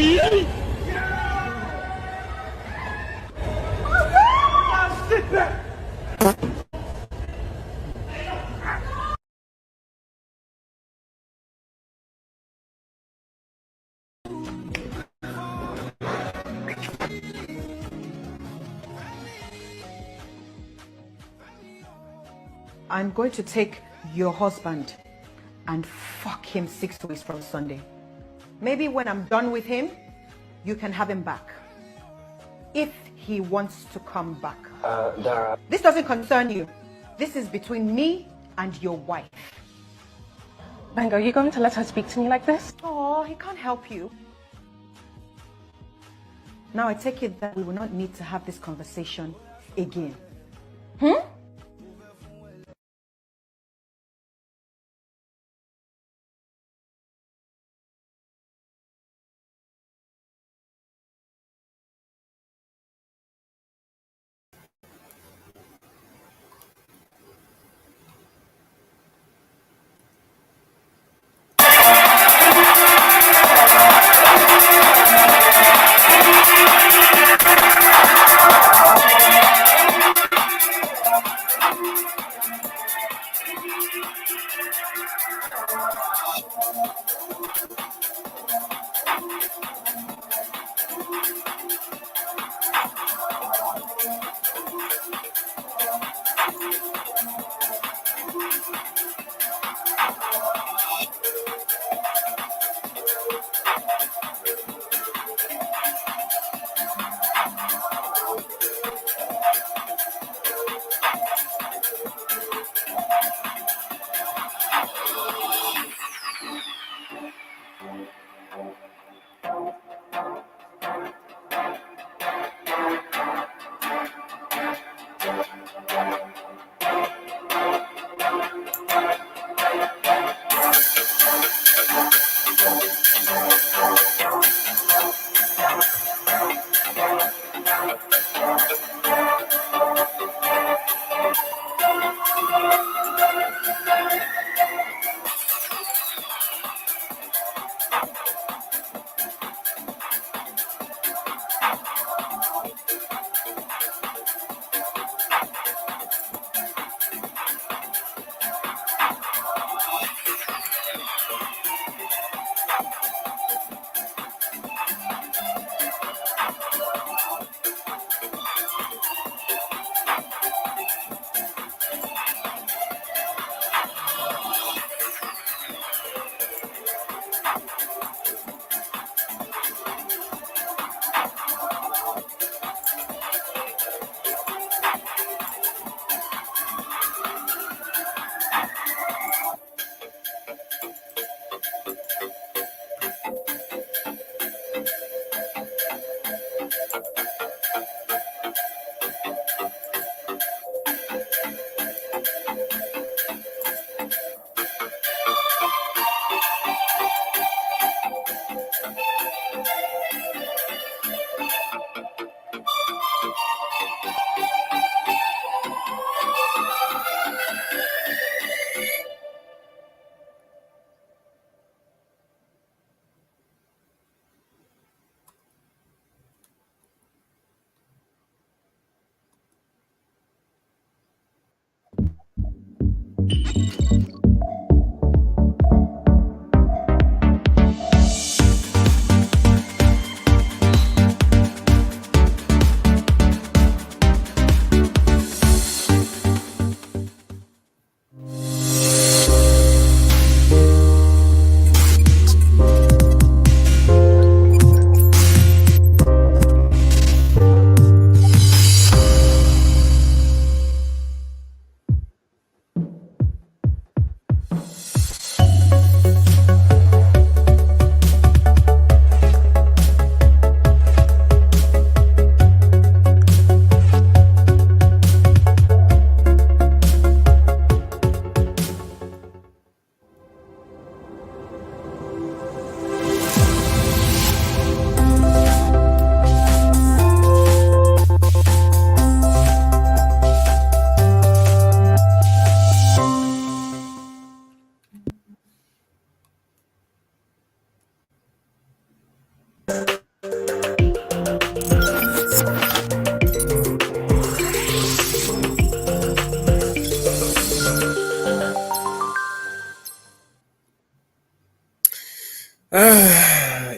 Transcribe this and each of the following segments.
Sit back! I'm going to take your husband and fuck him 6 weeks from Sunday. Maybe when I'm done with him, you can have him back. If he wants to come back. Dara. This doesn't concern you. This is between me and your wife. Bango, are you going to let her speak to me like this? Oh, he can't help you. Now I take it that we will not need to have this conversation again.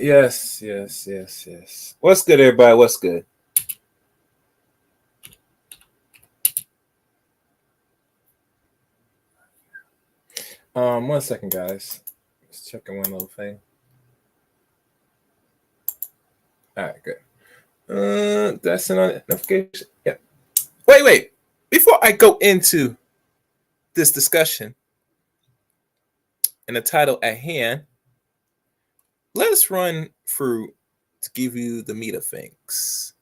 Yes. What's good, everybody? What's good? One second, guys. Just checking one little thing. All right, good. That's an notification. Yeah. Wait. Before I go into this discussion and the title at hand, let us run through to give you the meat of things.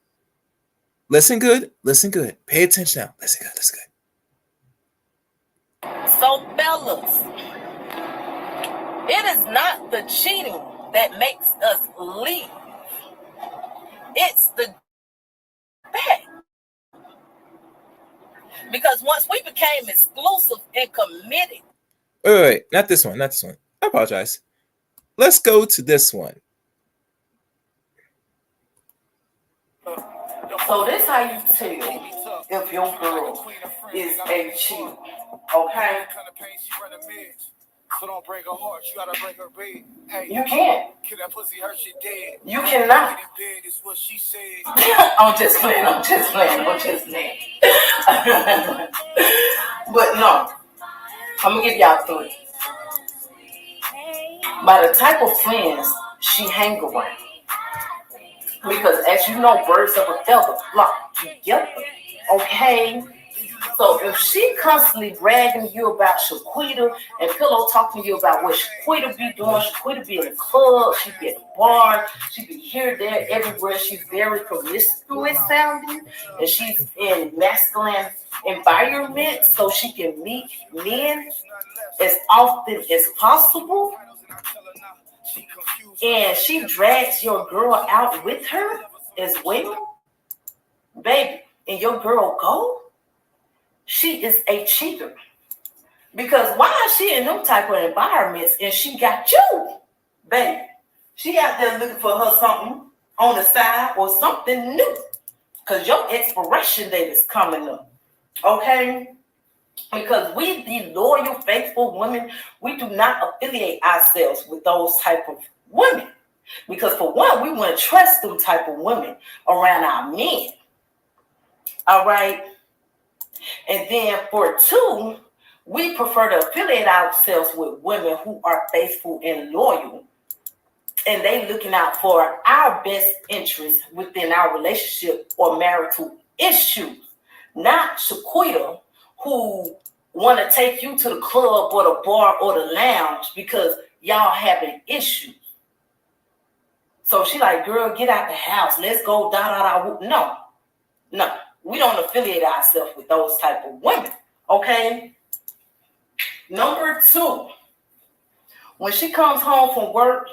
Listen good. Pay attention now. Listen good. So, fellas, it is not the cheating that makes us leave. It's the back. Because once we became exclusive and committed. Wait. Not this one. I apologize. Let's go to this one. So this how you tell if your girl is a cheater, okay? So don't break her heart, you gotta break her bed. Hey, you can't. Kill that pussy, her shit dead. You cannot. Bed is what she said. I'm just playing. But no, I'm gonna give y'all 3. By the type of friends she hang around. Because as you know, birds of a feather flock together. Okay? So if she constantly bragging you about Shaquita and pillow talking to you about what Shaquita be doing, Shaquita be in the club, she be at the bar, she be here, there, everywhere. She's very promiscuous sounding, and she's in masculine environment, so she can meet men as often as possible. And she drags your girl out with her as well, baby, and your girl go, she is a cheater. Because why is she in them type of environments and she got you, baby? She out there looking for her something on the side or something new. Because your expiration date is coming up, okay? Because we, the loyal, faithful women, we do not affiliate ourselves with those type of women. Because for one, we wouldn't trust them type of women around our men. All right? And then for 2, we prefer to affiliate ourselves with women who are faithful and loyal. And they looking out for our best interests within our relationship or marital issues. Not Shaquita, who want to take you to the club or the bar or the lounge because y'all having issues. So she like, girl, get out the house. Let's go, No, we don't affiliate ourselves with those type of women, okay? Number 2, when she comes home from work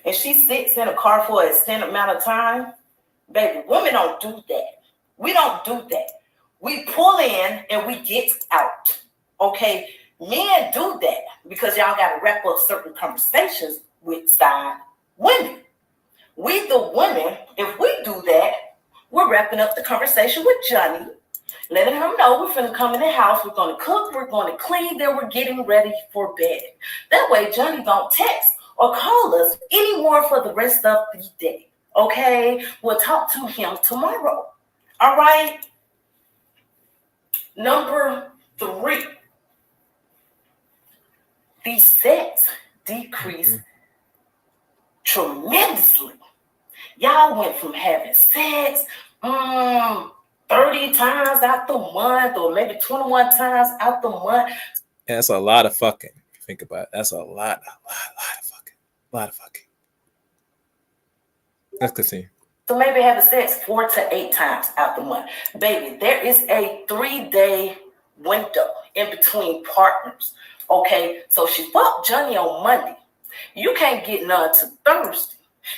and she sits in a car for an extended amount of time, baby, women don't do that. We don't do that. We pull in and we get out, okay? Men do that because y'all got to wrap up certain conversations with side women. We, the women, if we do that, we're wrapping up the conversation with Johnny, letting him know we're finna come in the house, we're gonna cook, we're gonna clean, then we're getting ready for bed. That way Johnny don't text or call us anymore for the rest of the day, okay? We'll talk to him tomorrow, all right? Number 3, the sex decreased tremendously. Y'all went from having sex 30 times out the month or maybe 21 times out the month. And that's a lot of fucking. If you think about it, that's a lot of fucking. Let's continue. So maybe having sex 4 to 8 times out the month. Baby, there is a 3-day window in between partners. Okay, so she fucked Johnny on Monday. You can't get none to Thursday.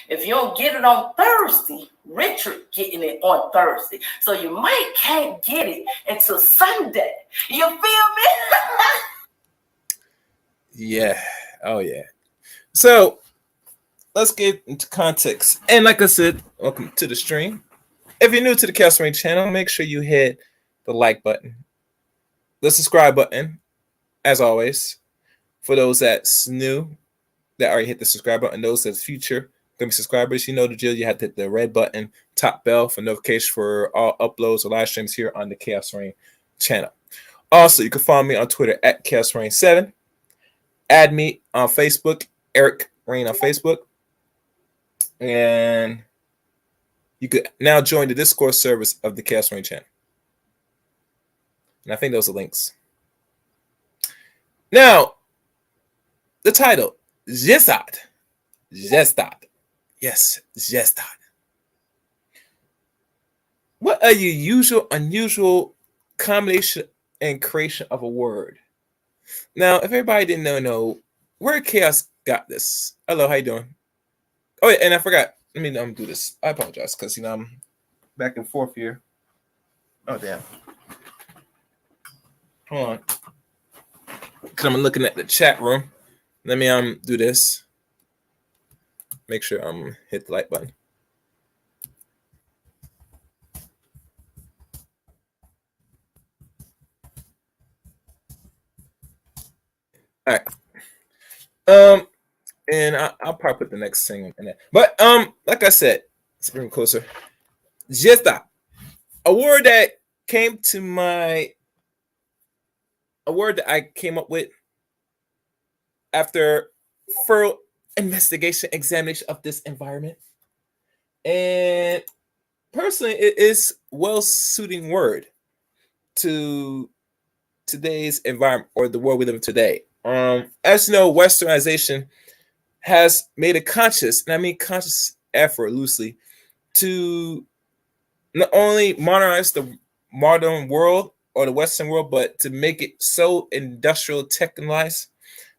If you don't get it on Thursday, Richard getting it on Thursday. So you can't get it until Sunday. You feel me? Yeah. Oh, yeah. So let's get into context. And like I said, welcome to the stream. If you're new to the Castaway channel, make sure you hit the like button, the subscribe button, as always. For those that's new, that already hit the subscribe button, those that's future gonna be subscribers. You know the drill. You have to hit the red button, top bell for notification for all uploads or live streams here on the Chaos Rain channel. Also, you can follow me on Twitter at Chaos Rain 7. Add me on Facebook, Eric Rain on Facebook. And you could now join the Discord service of the Chaos Rain channel. And I think those are links. Now, the title, JezThot. JezThot. Yes, JezThot. What are your unusual combination and creation of a word? Now, if everybody didn't know where Chaos got this. Hello, how you doing? Oh, yeah, and I forgot. Let me do this. I apologize because I'm back and forth here. Oh damn. Hold on. Because I'm looking at the chat room. Let me do this. Make sure hit the like button. All right. And I'll probably put the next thing in there. But like I said, let's bring it closer. JezThot, a word that I came up with after thorough investigation, examination of this environment. And personally, it is well-suiting word to today's environment or the world we live in today. As you know, Westernization has made a conscious, and I mean conscious effort loosely, to not only modernize the modern world or the Western world, but to make it so industrial, technicalized,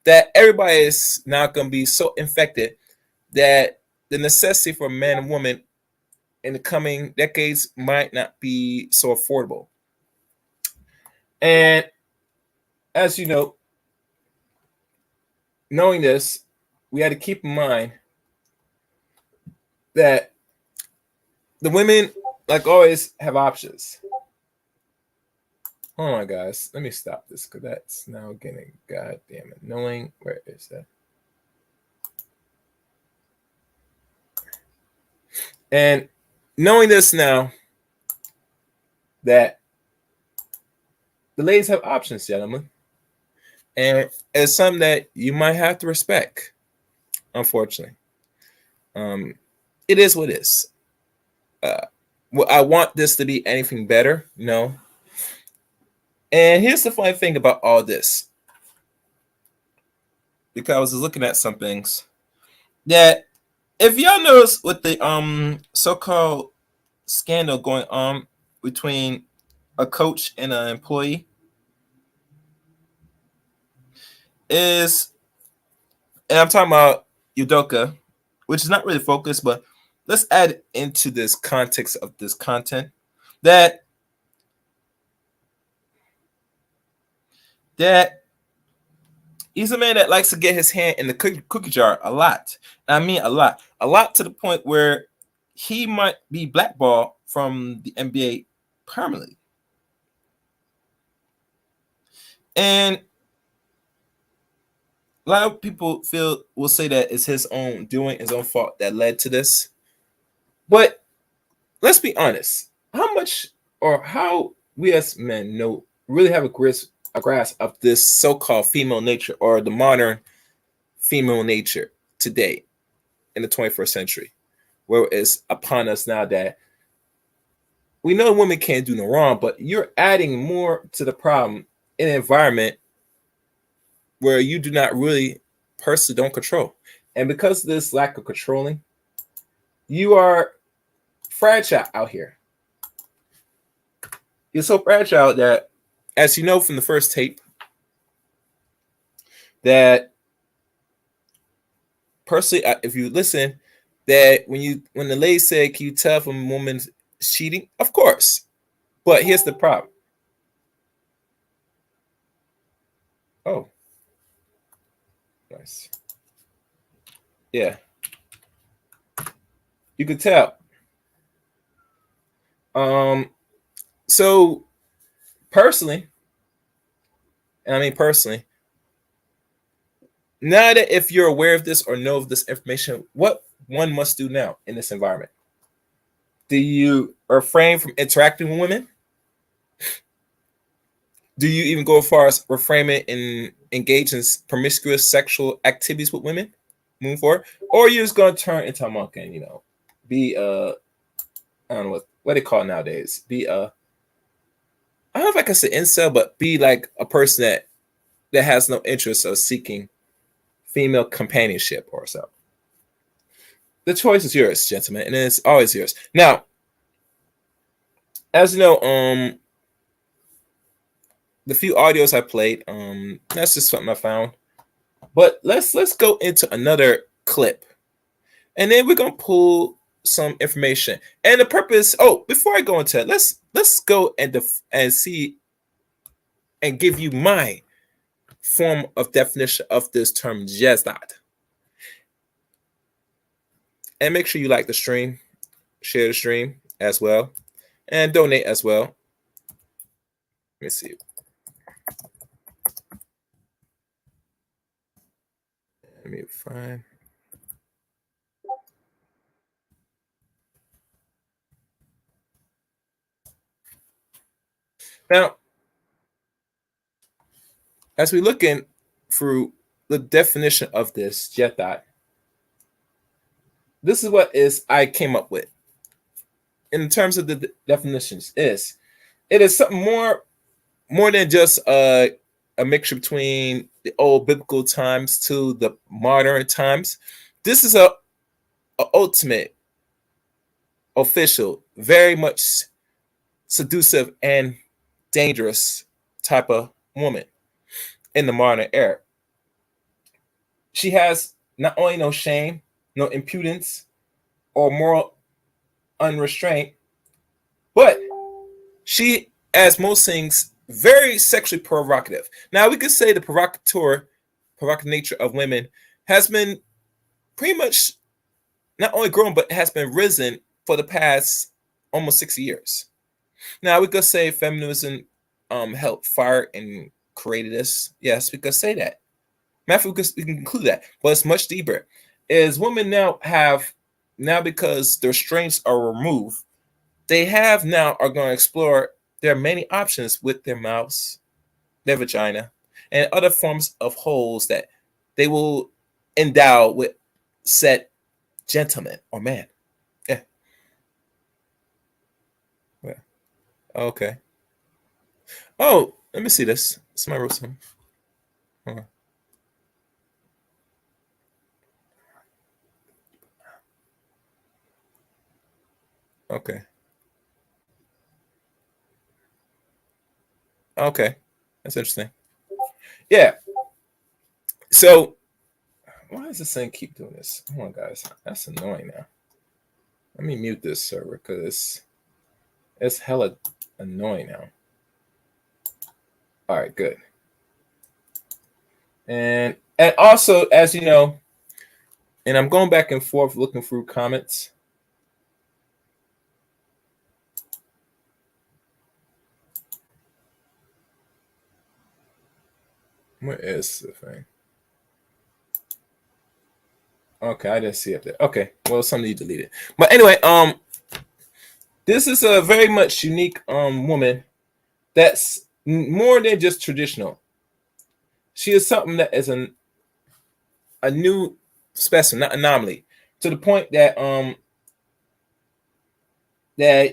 that everybody is now going to be so infected that the necessity for man and woman in the coming decades might not be so affordable. And as you know, knowing this, we had to keep in mind that the women, like always, have options. Hold on, guys. Let me stop this because that's now getting goddamn annoying. Where is that? And knowing this now, that the ladies have options, gentlemen. And it's something that you might have to respect, unfortunately. It is what it is. Well, I want this to be anything better? No. And here's the funny thing about all this. Because I was looking at some things that if y'all notice with the so-called scandal going on between a coach and an employee, and I'm talking about Udoka, which is not really focused, but let's add into this context of this content that he's a man that likes to get his hand in the cookie jar a lot. I mean a lot to the point where he might be blackballed from the NBA permanently. And a lot of people will say that it's his own doing, his own fault that led to this. But let's be honest. How we as men really have a grasp of this so-called female nature or the modern female nature today in the 21st century, where it's upon us now that we know women can't do no wrong, but you're adding more to the problem in an environment where you do not really personally don't control. And because of this lack of controlling, you are fragile out here. You're so fragile that, as you know from the first tape, that personally, if you listen, that when the lady said, "Can you tell if a woman's cheating?" Of course, but here's the problem. Oh, nice. Yeah, you could tell. So personally, now that if you're aware of this or know of this information, what one must do now in this environment? Do you refrain from interacting with women? Do you even go as far as refraining and engage in promiscuous sexual activities with women moving forward? Or are you just going to turn into a monk and, be, I don't know what they call it nowadays. Be, I don't know if I can say incel, but be like a person that has no interest of seeking female companionship or so. The choice is yours, gentlemen, and it's always yours. Now, as you know, the few audios I played, that's just something I found. But let's go into another clip, and then we're gonna pull some information. And the purpose. Oh, before I go into it, let's go and see and give you my form of definition of this term JezThot. And make sure you like the stream, share the stream as well, and donate as well. Let me see. Let me find. Now, as we look in through the definition of this JezThot, this is what I came up with. In terms of the definitions, it is something more than just a mixture between the old biblical times to the modern times. This is a ultimate, official, very much seductive and dangerous type of woman in the modern era. She has not only no shame, no impudence, or moral unrestraint, but she, as most things, very sexually provocative. Now, we could say the provocative nature of women has been pretty much not only grown, but has been risen for the past almost 60 years. Now, we could say feminism helped fire and created this. Yes, we could say that. We can conclude that, but it's much deeper. Is women now because their strengths are removed, they are going to explore. There are many options with their mouths, their vagina, and other forms of holes that they will endow with said gentleman or man. Yeah. Yeah. Okay. Oh, let me see this. Somebody wrote something. Hold on. Okay. Okay. That's interesting. Yeah. So, why does this thing keep doing this? Come on, guys. That's annoying now. Let me mute this server because it's hella annoying now. All right, good. And also, as you know, and I'm going back and forth looking through comments. Where is the thing? Okay, I didn't see it there. Okay, well, somebody deleted. But anyway, this is a very much unique woman that's more than just traditional. She is something that is a new specimen, not anomaly, to the point that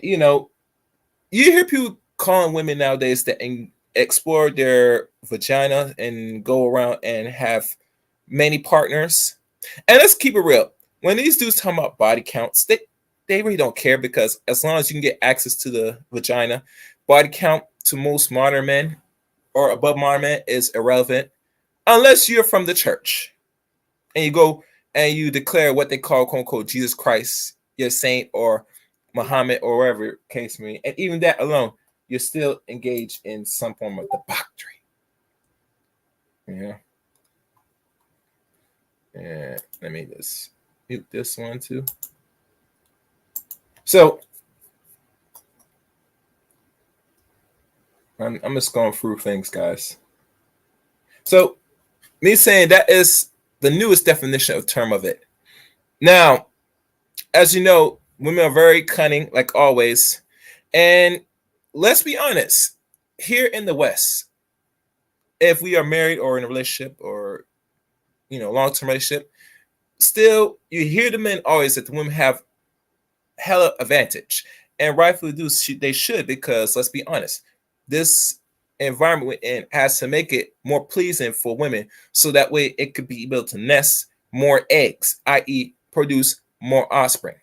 you hear people calling women nowadays that explore their vagina and go around and have many partners. And let's keep it real. When these dudes talk about body counts, they really don't care, because as long as you can get access to the vagina, body count to most modern men or above modern men is irrelevant, unless you're from the church and you go and you declare what they call, quote unquote, Jesus Christ, your saint, or Muhammad, or whatever case may be. And even that alone, you're still engaged in some form of debauchery. Yeah. And let me just mute this one too. So I'm just going through things, guys. So me saying that is the newest definition of term of it. Now, as you know, women are very cunning, like always. And let's be honest, here in the West, if we are married or in a relationship or long-term relationship, still you hear the men always that the women have hella advantage, and rightfully do. They should, because let's be honest, this environment we're in has to make it more pleasing for women, so that way it could be able to nest more eggs, i.e., produce more offspring.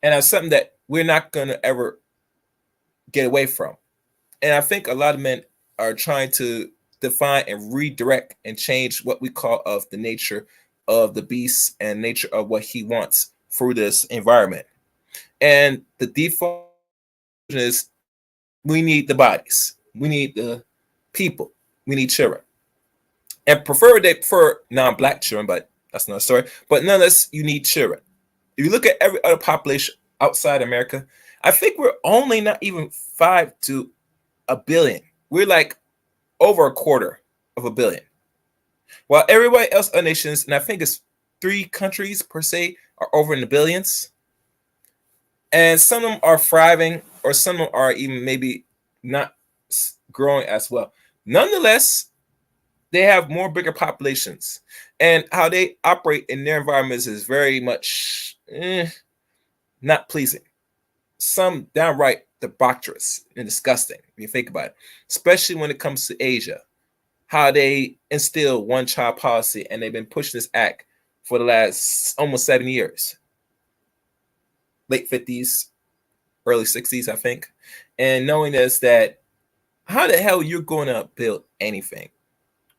And that's something that we're not going to ever get away from. And I think a lot of men are trying to define and redirect and change what we call of the nature of the beast and nature of what he wants through this environment. And the default is we need the bodies, we need the people, we need children. And they prefer non-black children, but that's another story. But nonetheless, you need children. If you look at every other population outside America, I think we're only not even 5 to a billion. We're like over a quarter of a billion. While everybody else, other nations, and I think it's 3 countries per se, are over in the billions. And some of them are thriving, or some of them are even maybe not growing as well. Nonetheless, they have more bigger populations, and how they operate in their environments is very much not pleasing. Some downright debaucherous and disgusting if you think about it, especially when it comes to Asia. How they instill one-child policy, and they've been pushing this act for the last almost 7 years. Late 50s, early 60s, I think. And knowing this, that how the hell you're going to build anything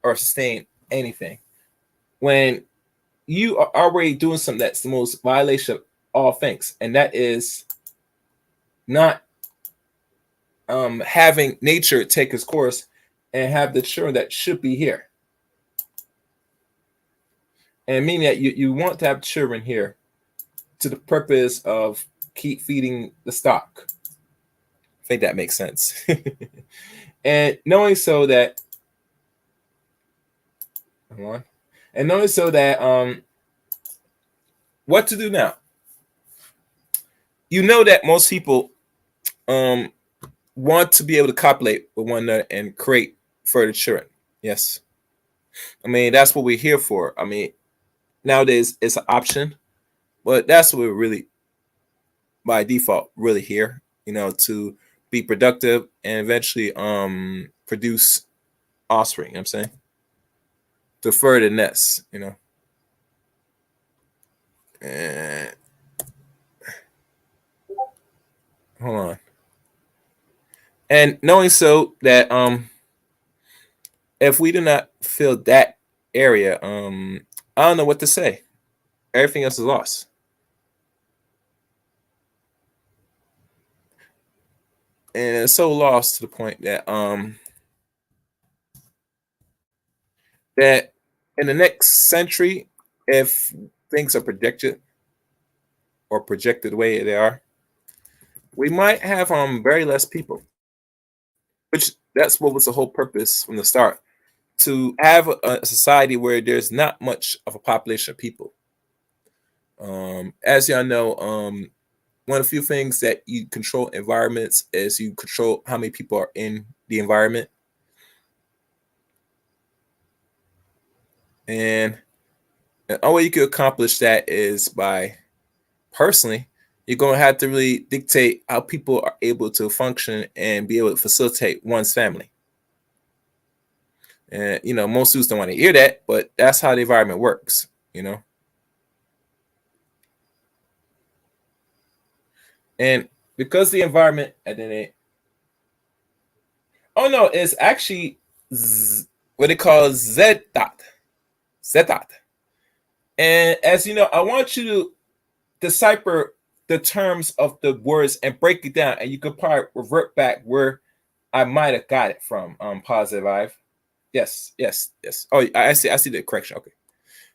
or sustain anything when you are already doing something that's the most violation of all things, and that is not having nature take its course and have the children that should be here. And meaning that you want to have children here to the purpose of keep feeding the stock. I think that makes sense. And knowing so that what to do now. You know that most people want to be able to copulate with one another and create further children. Yes. I mean, that's what we're here for. I mean, nowadays it's an option, but that's what we're really, by default, really here, to be productive and eventually produce offspring, you know what I'm saying? To further nest, And hold on. And knowing so that if we do not fill that area, I don't know what to say. Everything else is lost. And it's so lost to the point that that in the next century, if things are projected the way they are, we might have very less people. Which that's what was the whole purpose from the start, to have a society where there's not much of a population of people. As y'all know, one of the few things that you control environments is you control how many people are in the environment. And the only way you can accomplish that is by, personally, you're going to have to really dictate how people are able to function and be able to facilitate one's family. And, most dudes don't want to hear that, but that's how the environment works, And because the environment, it's actually what they call JezThot. JezThot. And as you know, I want you to decipher the terms of the words and break it down, and you could probably revert back where I might have got it from. Positive Vibe. Yes. Oh, I see the correction. Okay.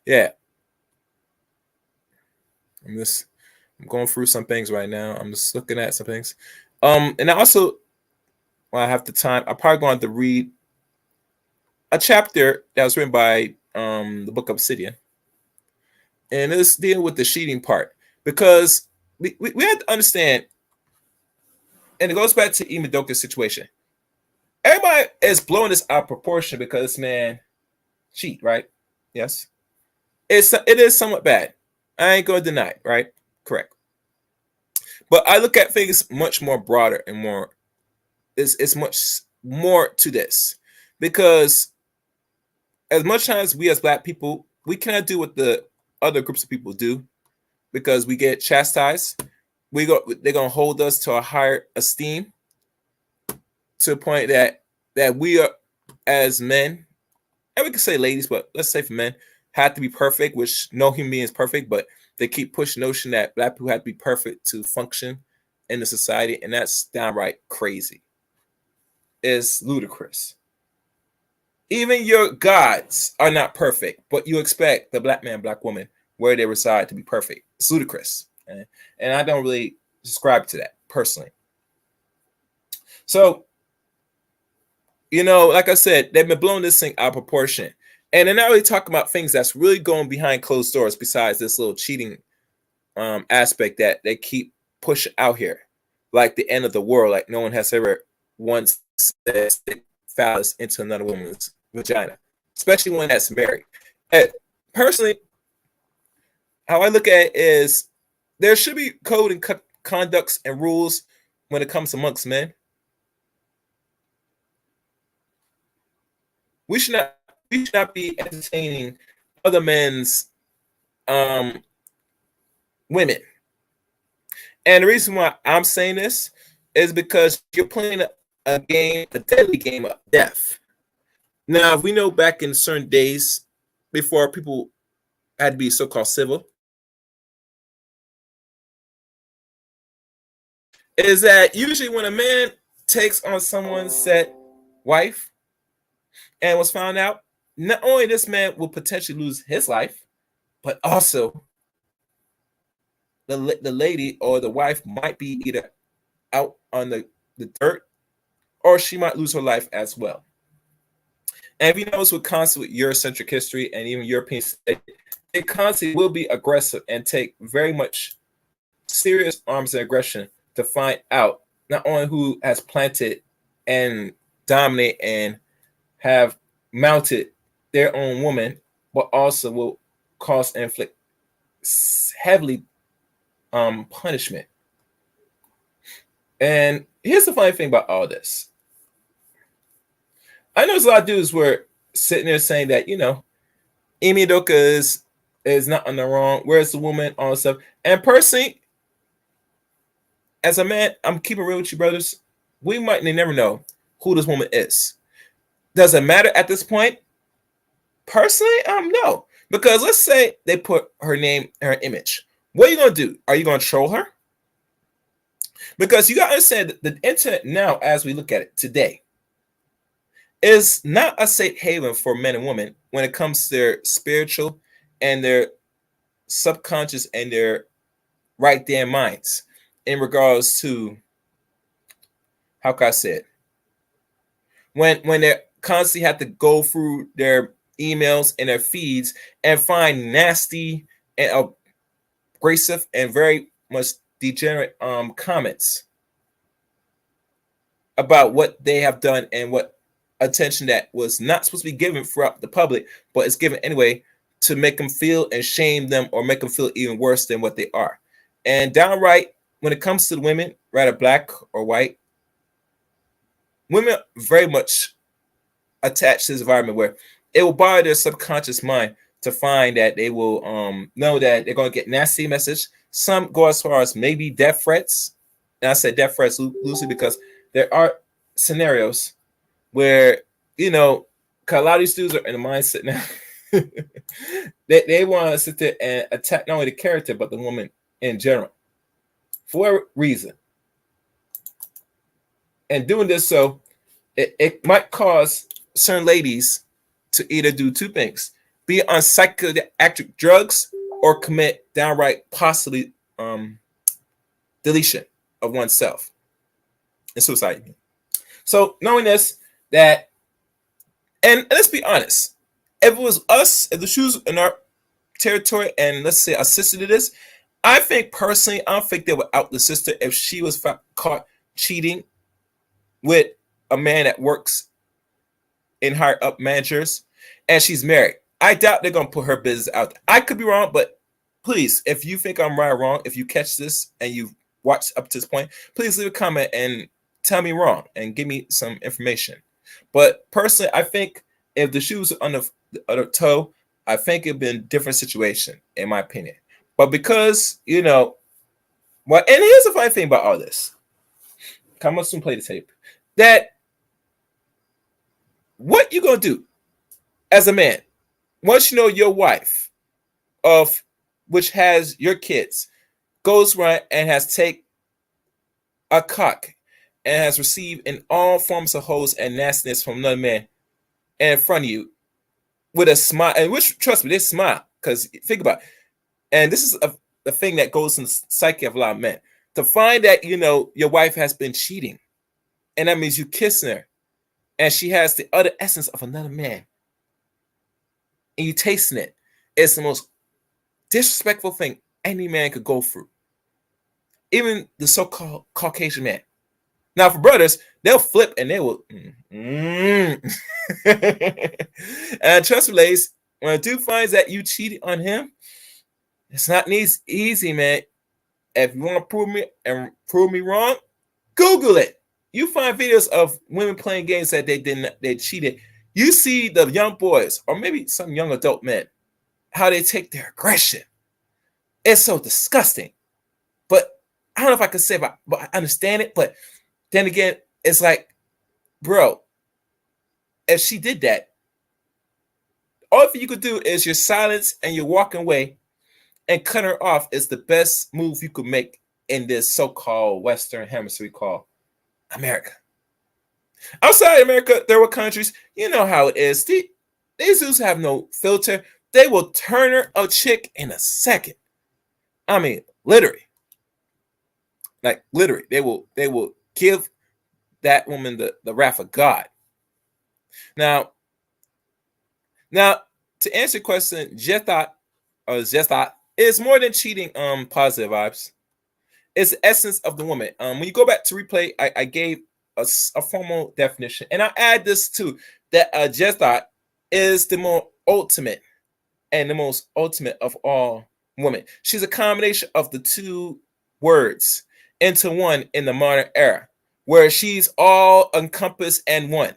Yeah. I'm going through some things right now. I'm just looking at some things. And I also, when I have the time, I'm probably going to read a chapter that was written by the book Obsidian. And it's dealing with the cheating part. because we have to understand, and it goes back to Imadoka's situation. Everybody is blowing this out of proportion because this man cheat, right? Yes, it is somewhat bad. I ain't gonna deny it, right? Correct. But I look at things much more broader and more. It's much more to this, because as much as we as Black people, we cannot do what the other groups of people do, because we get chastised. They're gonna hold us to a higher esteem, to a point that we are, as men, and we can say ladies, but let's say for men, have to be perfect, which no human being is perfect, but they keep pushing the notion that Black people have to be perfect to function in the society, and that's downright crazy. It's ludicrous. Even your gods are not perfect, but you expect the Black man, Black woman, where they reside, to be perfect. It's ludicrous. And I don't really subscribe to that personally. So, like I said, they've been blowing this thing out of proportion. And they're not really talking about things that's really going behind closed doors, besides this little cheating aspect that they keep pushing out here. Like the end of the world, like no one has ever once said phallus into another woman's vagina, especially one that's married. And personally, how I look at it is there should be code and conducts and rules when it comes amongst men. We should not be entertaining other men's women. And the reason why I'm saying this is because you're playing a game, a deadly game of death. Now, we know back in certain days, before people had to be so-called civil, is that usually when a man takes on someone's said wife and was found out, not only this man will potentially lose his life, but also the lady or the wife might be either out on the dirt, or she might lose her life as well. And if you notice with constant Eurocentric history and even European state, they constantly will be aggressive and take very much serious arms and aggression to find out not only who has planted and dominate and have mounted their own woman, but also will cause and inflict heavily punishment. And here's the funny thing about all this. I know there's a lot of dudes were sitting there saying that, Amy Udoka is not on the wrong. Where's the woman? All this stuff. And personally, as a man, I'm keeping real with you, brothers. We might never know who this woman is. Does it matter at this point? Personally, no. Because let's say they put her name, her image. What are you going to do? Are you going to troll her? Because you got to understand that the internet now, as we look at it today, is not a safe haven for men and women when it comes to their spiritual and their subconscious and their right damn minds in regards to, how can I say it? When they constantly have to go through their emails and their feeds and find nasty and abrasive and very much degenerate comments about what they have done and what attention that was not supposed to be given throughout the public, but it's given anyway to make them feel and shame them or make them feel even worse than what they are. And downright, when it comes to the women, rather Black or white, women very much attached to this environment where it will bother their subconscious mind to find that they will know that they're going to get nasty message. Some go as far as maybe death threats. And I said death threats loosely because there are scenarios where, a lot of these dudes are in the mindset now. they want to sit there and attack not only the character, but the woman in general. For whatever reason. And doing this, so it might cause certain ladies to either do two things: be on psychiatric drugs or commit downright possibly deletion of oneself and suicide. So knowing this, that, and let's be honest, if it was us, if the shoes in our territory, and let's say our sister did this, I think personally, I don't think they would out the sister if she was caught cheating with a man that works in higher up managers and she's married. I doubt they're gonna put her business out there. I could be wrong, but please, if you think I'm right or wrong, if you catch this and you've watched up to this point, please leave a comment and tell me wrong and give me some information. But personally, I think if the shoes are on the other toe, I think it'd been a different situation, in my opinion. But because, well, and here's the funny thing about all this. I'm gonna soon play the tape. That what you gonna do as a man once you know your wife, of which has your kids, goes around and has take a cock and has received in all forms of hoes and nastiness from another man in front of you with a smile, and which, trust me, they smile, because think about it. And this is a thing that goes in the psyche of a lot of men, to find that your wife has been cheating, and that means you kissing her and she has the other essence of another man and you tasting it. It's the most disrespectful thing any man could go through, even the so-called Caucasian man. Now for brothers, they'll flip and they will and trust me, ladies, when a dude finds that you cheated on him, it's not easy, man. If you want to prove me wrong, Google it. You find videos of women playing games that they cheated. You see the young boys, or maybe some young adult men, how they take their aggression. It's so disgusting. But I don't know if I can say but I understand it. But then again, it's like, bro, if she did that, all you could do is your silence and you're walking away, and cut her off is the best move you could make in this so-called Western hemisphere called America. Outside America, there were countries, you know how it is. These dudes have no filter. They will turn her a chick in a second. I mean, literally. Like literally, they will give that woman the wrath of God. Now, to answer your question, JezThot is more than cheating. Positive vibes. It's the essence of the woman. When you go back to replay, I gave a formal definition, and I'll add this too, that JezThot is the more ultimate and the most ultimate of all women. She's a combination of the two words into one in the modern era, where she's all encompassed and one.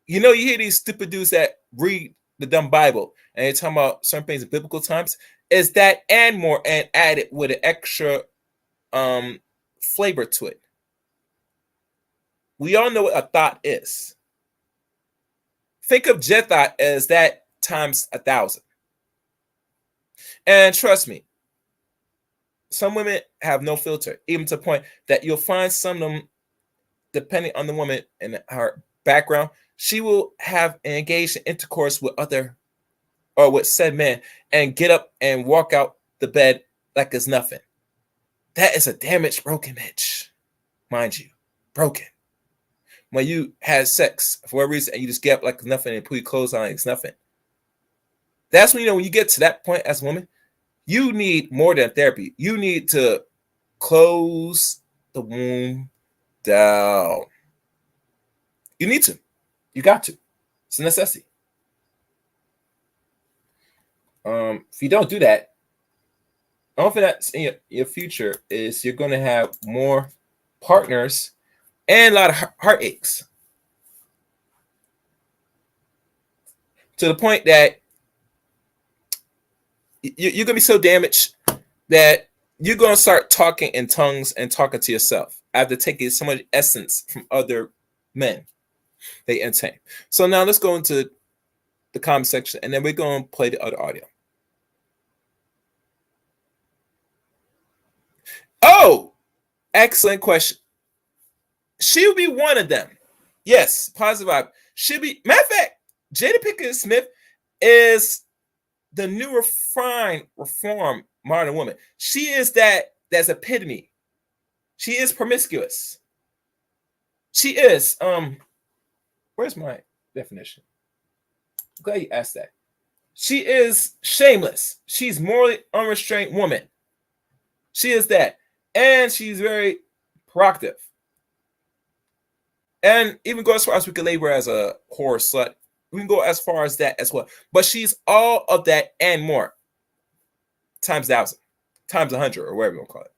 You hear these stupid dudes that read the dumb Bible and they talking about certain things in biblical times. Is that and more, and added with an extra flavor to it. We all know what a thought is. Think of JezThot as that times 1,000. And trust me, some women have no filter, even to the point that you'll find some of them, depending on the woman and her background, she will have engaged in intercourse with other or with said man and get up and walk out the bed like it's nothing. That is a damaged, broken bitch, mind you, broken. When you had sex for a reason and you just get up like it's nothing and put your clothes on like it's nothing. That's when when you get to that point as a woman, you need more than therapy. You need to close the womb down. You need to. You got to. It's a necessity. If you don't do that, the only thing that's in your future is you're going to have more partners and a lot of heartaches. To the point that you're going to be so damaged that you're going to start talking in tongues and talking to yourself after taking so much essence from other men they entertain. So now let's go into the comment section, and then we're going to play the other audio. Oh, excellent question. She would be one of them. Yes, positive vibe. She'll be, matter of fact, Jada Pinkett Smith is the new reform modern woman. She is that's epitome. She is promiscuous. She is, where's my definition? I'm glad you asked that. She is shameless. She's morally unrestrained woman. She is that. And she's very proactive. And even go as far as we can label her as a whore slut. We can go as far as that as well. But she's all of that and more. Times 1,000. Times 100 or whatever you want to call it.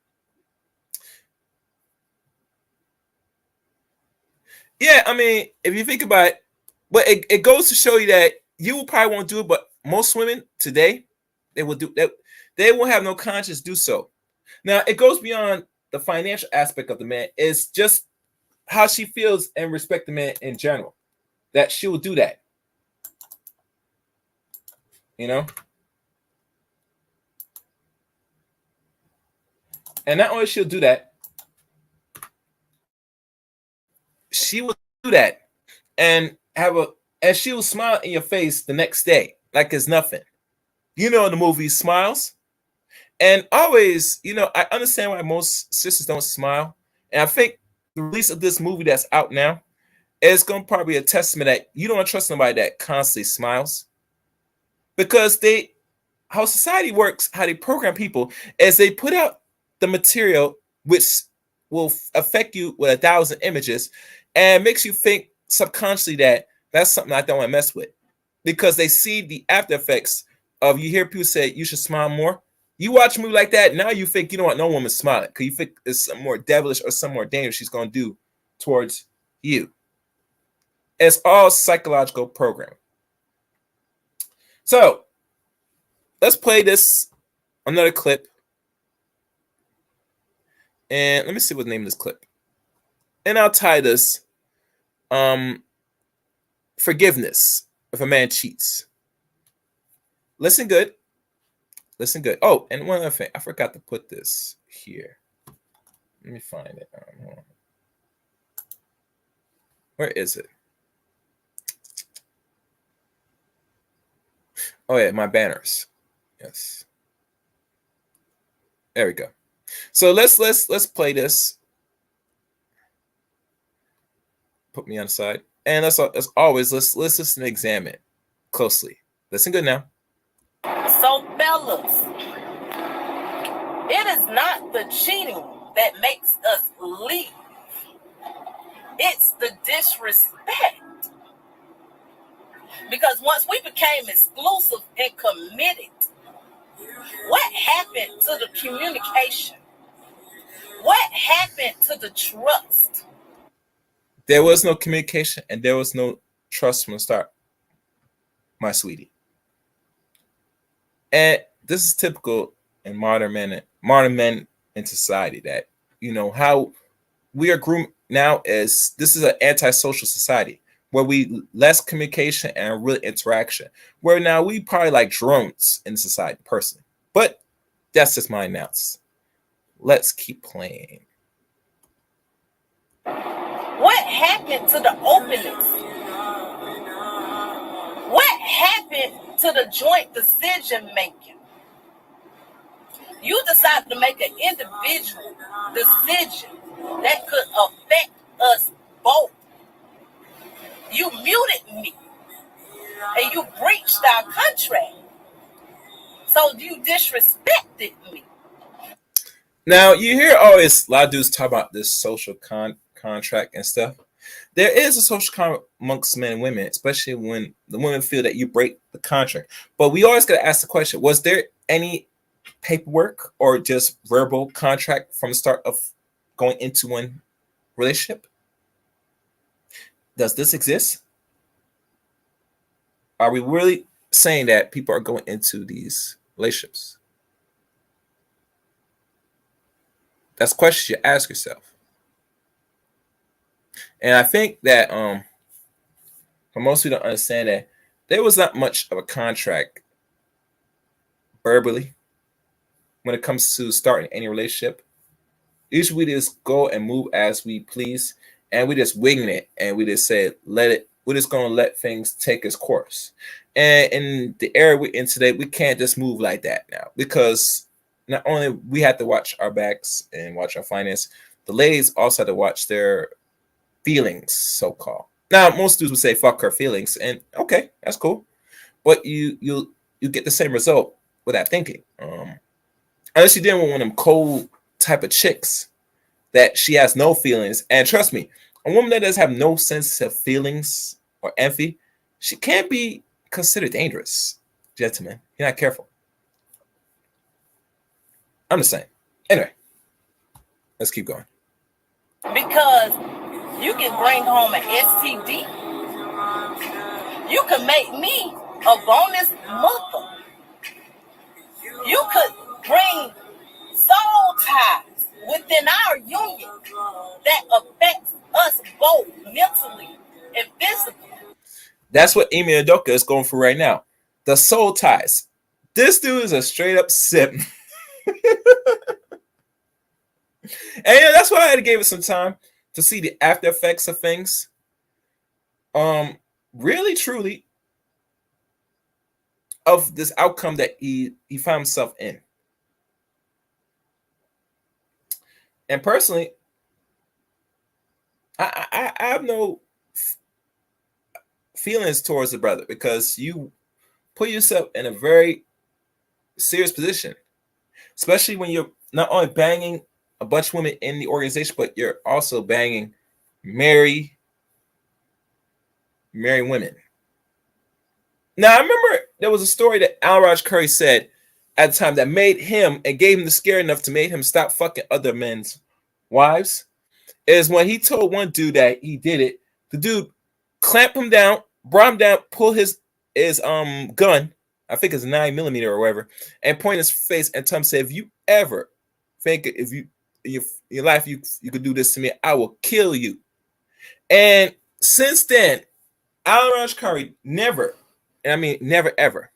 Yeah, I mean, if you think about it, but it goes to show you that you probably won't do it, but most women today, they will do that. They won't have no conscience do so. Now, it goes beyond the financial aspect of the man. It's just how she feels and respect the man in general. That she will do that. You know? And not only she'll do that, she will do that and and she will smile in your face the next day like it's nothing. You know, the movie Smiles. And always, you know, I understand why most sisters don't smile. And I think the release of this movie that's out now is going to probably be a testament that you don't trust somebody that constantly smiles. Because how society works, how they program people, is they put out the material which will affect you with 1,000 images and makes you think subconsciously that that's something I don't want to mess with. Because they see the after effects of, you hear people say you should smile more. You watch a movie like that, now you think you don't want no woman smiling because you think it's some more devilish or some more dangerous she's going to do towards you. It's all psychological programming. So let's play another clip. And let me see what the name of this clip. And I'll tie this. Forgiveness if a man cheats. Listen good. Listen good. Oh, and one other thing. I forgot to put this here. Let me find it. Where is it? Oh yeah, my banners. Yes. There we go. So let's play this. Put me on the side. And as always, let's listen and examine it closely. Listen good now. So, fellas, it is not the cheating that makes us leave. It's the disrespect. Because once we became exclusive and committed, what happened to the communication? What happened to the trust? There was no communication and there was no trust from the start, my sweetie. And this is typical in modern men in society, that, you know, how we are groomed now is this is an antisocial society where we less communication and real interaction. Where now we probably like drones in society, personally. But that's just my analysis. Let's keep playing. What happened to the openness? What happened to the joint decision making? You decided to make an individual decision that could affect us both. You muted me and you breached our contract. So you disrespected me. Now, you hear always a lot of dudes talk about this social contract and stuff. There is a social contract amongst men and women, especially when the women feel that you break the contract. But we always got to ask the question, was there any paperwork or just verbal contract from the start of going into one relationship? Does this exist? Are we really saying that people are going into these relationships? That's a question you ask yourself. And I think that for most people don't understand that there was not much of a contract verbally when it comes to starting any relationship. Usually we just go and move as we please, and we just wing it, and we just say, we're just going to let things take its course. And in the era we're in today, we can't just move like that now, because not only we have to watch our backs and watch our finance, the ladies also have to watch their feelings, so-called. Now, most dudes would say, fuck her feelings, and okay, that's cool. But you you get the same result without thinking. Unless you're dealing with one of them cold type of chicks that she has no feelings. And trust me, a woman that does have no sense of feelings or empathy, she can't be considered dangerous. Gentlemen, you're not careful. I'm just saying. Anyway, let's keep going. Because you can bring home an STD. You can make me a bonus mother. You could bring soul ties within our union that affects us both mentally and physically. That's what Amy Udoka is going for right now. The soul ties. This dude is a straight up sip. And yeah, that's why I had to give it some time to see the after effects of things. Really, truly, of this outcome that he found himself in. And personally, I have no feelings towards the brother because you put yourself in a very serious position, especially when you're not only banging a bunch of women in the organization, but you're also banging married women. Now, I remember there was a story that Al Raj Curry said at the time that made him and gave him the scare enough to make him stop fucking other men's wives. Is when he told one dude that he did it, the dude clamped him down, brought him down, pull his gun, I think it's a 9mm or whatever, and point his face and tell him, say, if you ever think if you your life you could do this to me, I will kill you. And since then, Al Raj Curry never ever,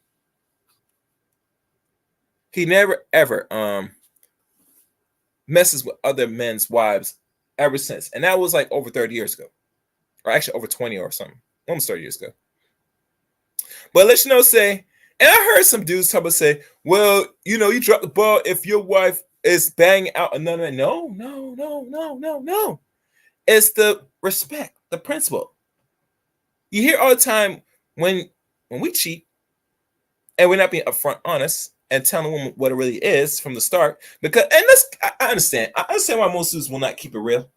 he never ever messes with other men's wives ever since. And that was like over 30 years ago. Or actually over 20 or something. Almost 30 years ago. But let you know, say, and I heard some dudes talk about say, well, you know, you drop the ball if your wife is banging out another man. No. It's the respect, the principle. You hear all the time when we cheat and we're not being upfront honest and telling a woman what it really is from the start. Because, and I understand. I understand why most dudes will not keep it real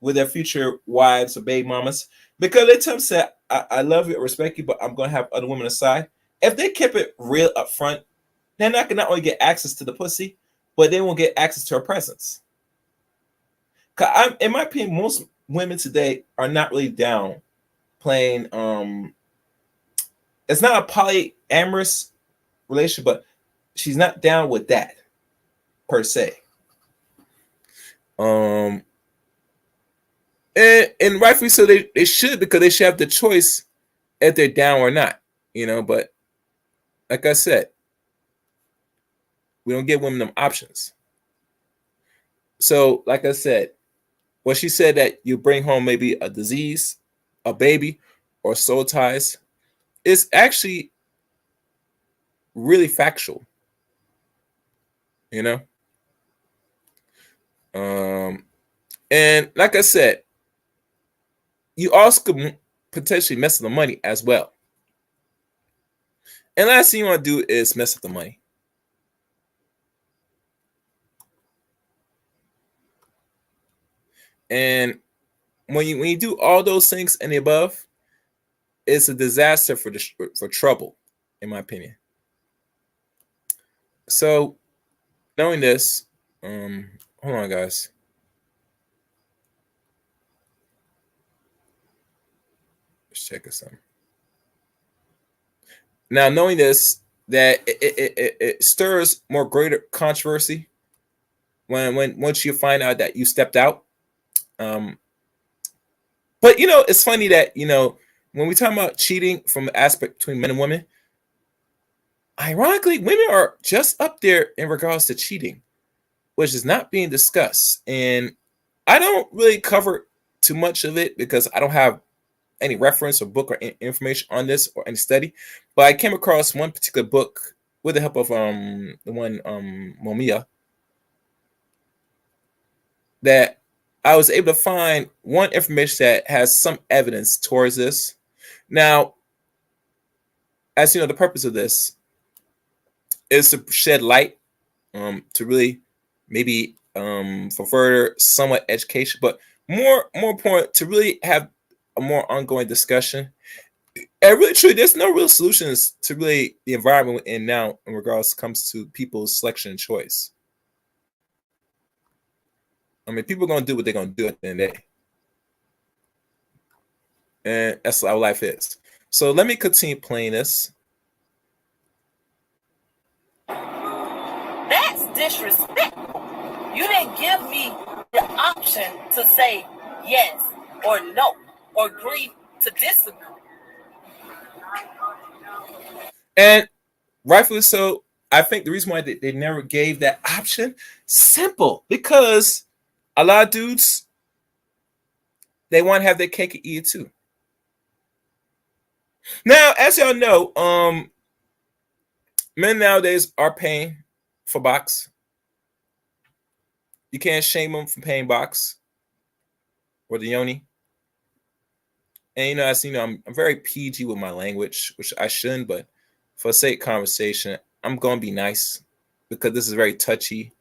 with their future wives or baby mamas. Because they tell them, say, I love you, I respect you, but I'm going to have other women aside. If they keep it real up front, they're not going to only get access to the pussy, but they won't get access to her presence. In my opinion, most women today are not really down playing. It's not a polyamorous relationship, but she's not down with that per se. And rightfully so, they should, because they should have the choice if they're down or not, you know. But like I said, we don't give women them options. So, like I said, when she said that you bring home maybe a disease, a baby, or soul ties, it's actually really factual, you know. And like I said, you also could potentially mess up the money as well. And last thing you want to do is mess up the money. And when you do all those things and the above, it's a disaster for trouble, in my opinion. So, knowing this, hold on, guys. Let's check this out. Now, knowing this, that it stirs more greater controversy when once you find out that you stepped out. But you know, it's funny that, you know, when we talk about cheating from the aspect between men and women, ironically, women are just up there in regards to cheating, which is not being discussed. And I don't really cover too much of it because I don't have any reference or book or information on this or any study. But I came across one particular book with the help of the one Momia, that I was able to find one information that has some evidence towards this. Now, as you know, the purpose of this is to shed light, to really maybe for further somewhat education, but more important to really have a more ongoing discussion. And really true, there's no real solutions to really the environment we're in now in regards comes to people's selection and choice. I mean, people are gonna do what they're gonna do at the end of the day. And that's how life is. So let me continue playing this. That's disrespectful. You didn't give me the option to say yes or no or agree to disagree. And rightfully so. I think the reason why they never gave that option, simple, because a lot of dudes, they want to have their cake and eat it too. Now, as y'all know, men nowadays are paying for box. You can't shame them for paying box or the yoni. And as you know, I'm very PG with my language, which I shouldn't, but for the sake of conversation, I'm gonna be nice because this is a very touchy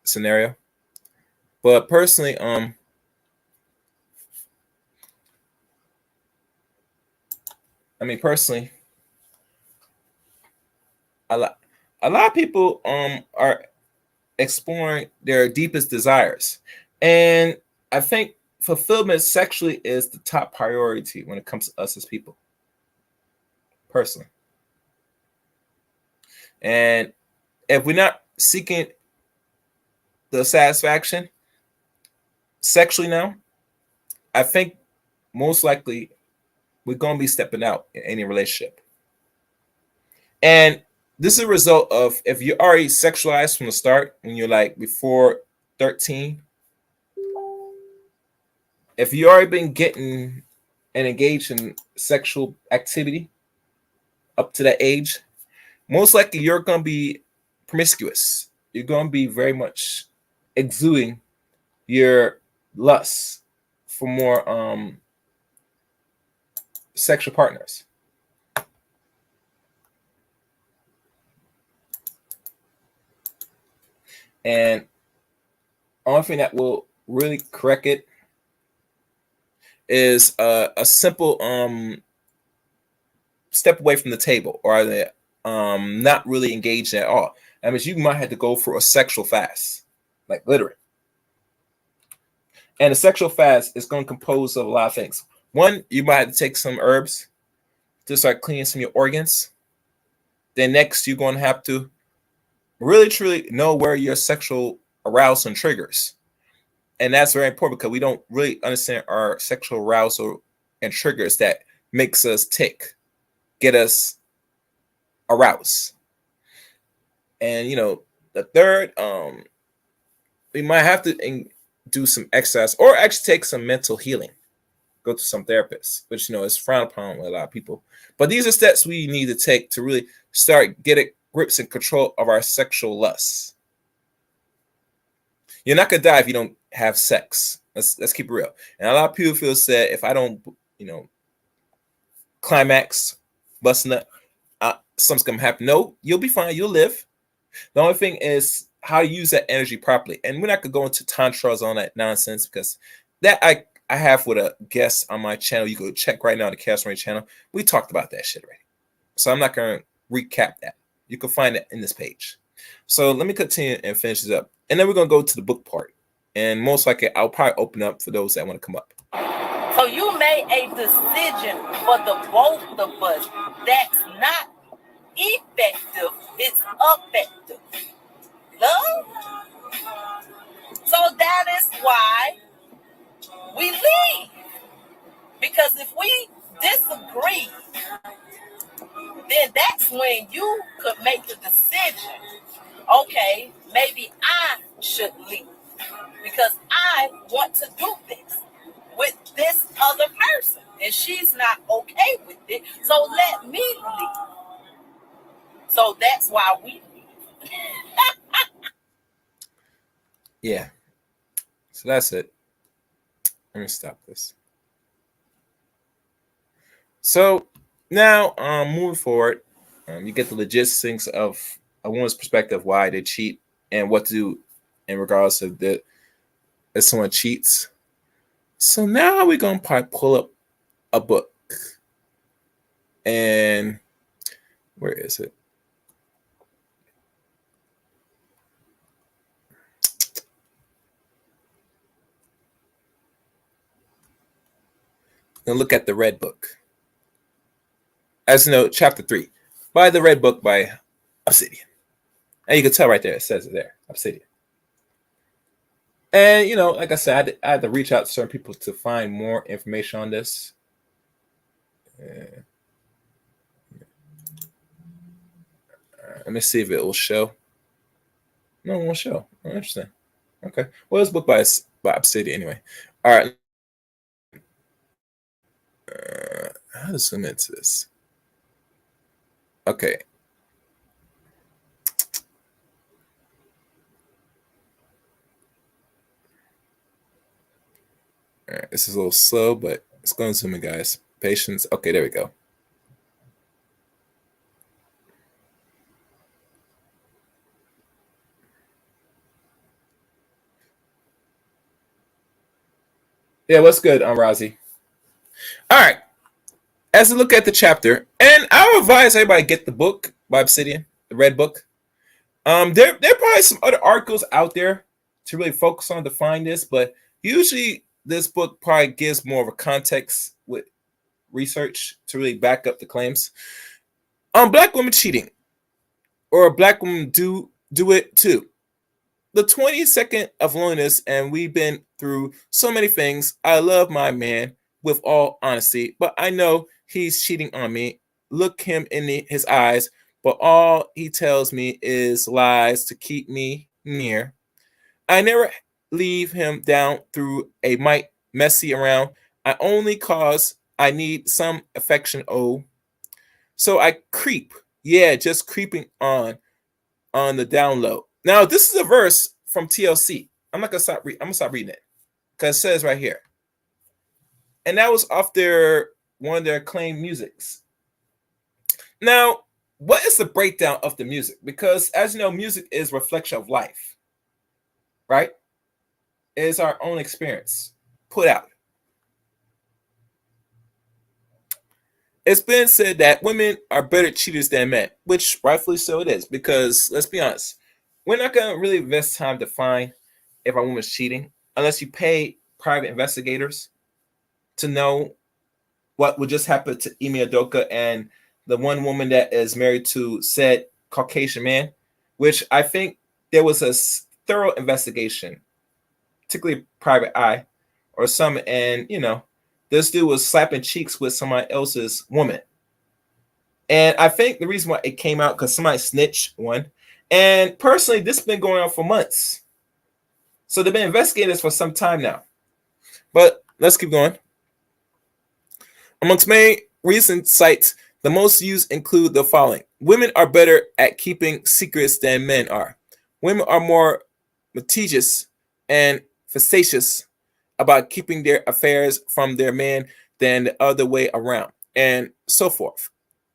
scenario. But personally, personally, a lot of people are exploring their deepest desires, and I think fulfillment sexually is the top priority when it comes to us as people, personally. And if we're not seeking the satisfaction sexually now, I think most likely we're going to be stepping out in any relationship. And this is a result of if you're already sexualized from the start, when you're like before 13, if you already been getting and engaged in sexual activity up to that age, most likely you're going to be promiscuous. You're going to be very much exuding your lust for more sexual partners. And only thing that will really correct it is a simple step away from the table, or not really engaged at all. That means you might have to go for a sexual fast, like literally. And a sexual fast is going to compose of a lot of things. One, you might have to take some herbs to start cleaning some of your organs. Then next, you're going to have to really truly know where your sexual arousal and triggers. And that's very important because we don't really understand our sexual arousal and triggers that makes us tick, get us aroused. And the third, we might have to do some exercise or actually take some mental healing. Go to some therapists, which is frowned upon with a lot of people. But these are steps we need to take to really start getting grips and control of our sexual lusts. You're not gonna die if you don't have sex. Let's keep it real. And a lot of people feel sad if I don't, climax, busting up, something's gonna happen. No, you'll be fine. You'll live. The only thing is how to use that energy properly. And we're not gonna go into tantras on that nonsense because that I have with a guest on my channel. You go check right now on the Chaos Rain channel. We talked about that shit already. So I'm not gonna recap that. You can find it in this page. So let me continue and finish this up. And then we're going to go to the book part. And most likely, I'll probably open up for those that want to come up. So you made a decision for the both of us that's not effective, it's effective. Love? So that is why we leave. Because if we disagree, then that's when you could make the decision. Okay, maybe I should leave because I want to do this with this other person and she's not okay with it. So let me leave. So that's why we leave. Yeah. So that's it. Let me stop this. So now moving forward, you get the logistics of a woman's perspective why they cheat and what to do in regards to the if someone cheats. So now we're gonna probably pull up a book, and where is it? And look at the Red Book. As you know, chapter 3 by the Red Book by Obsidian. And you can tell right there, it says it there, Obsidian. And, you know, like I said, I had to reach out to certain people to find more information on this. Let me see if it will show. No, it won't show. Oh, interesting. Okay. Well, this book by Obsidian anyway. All right. How to zoom into this? Okay. All right. This is a little slow, but it's going to zoom in, guys. Patience. Okay, there we go. Yeah, what's good, Razi? All right. As I look at the chapter, and I'll advise everybody get the book by Obsidian, the Red Book. There are probably some other articles out there to really focus on to find this, but usually this book probably gives more of a context with research to really back up the claims. Black women cheating, or black women do it too. The 22nd of loneliness, and we've been through so many things. I love my man with all honesty, but I know he's cheating on me. Look him in his eyes, but all he tells me is lies to keep me near. I never leave him down through a might messy around. I only cause I need some affection. Oh, so I creep. Yeah, just creeping on the down low. Now, this is a verse from TLC. I'm not gonna stop. I'm gonna stop reading it because it says right here, and that was off one of their acclaimed musics. Now, what is the breakdown of the music? Because as you know, music is a reflection of life, right? It is our own experience put out. It's been said that women are better cheaters than men, which rightfully so it is. Because let's be honest, we're not gonna really invest time to find if a woman's cheating unless you pay private investigators to know what would just happen to Emi Adoka and the one woman that is married to said Caucasian man, which I think there was a thorough investigation, particularly private eye or some, and you know, this dude was slapping cheeks with somebody else's woman. And I think the reason why it came out because somebody snitched one. And personally, this has been going on for months. So they've been investigating this for some time now. But let's keep going. Amongst many recent sites, the most used include the following. Women are better at keeping secrets than men are. Women are more litigious and facetious about keeping their affairs from their man than the other way around, and so forth.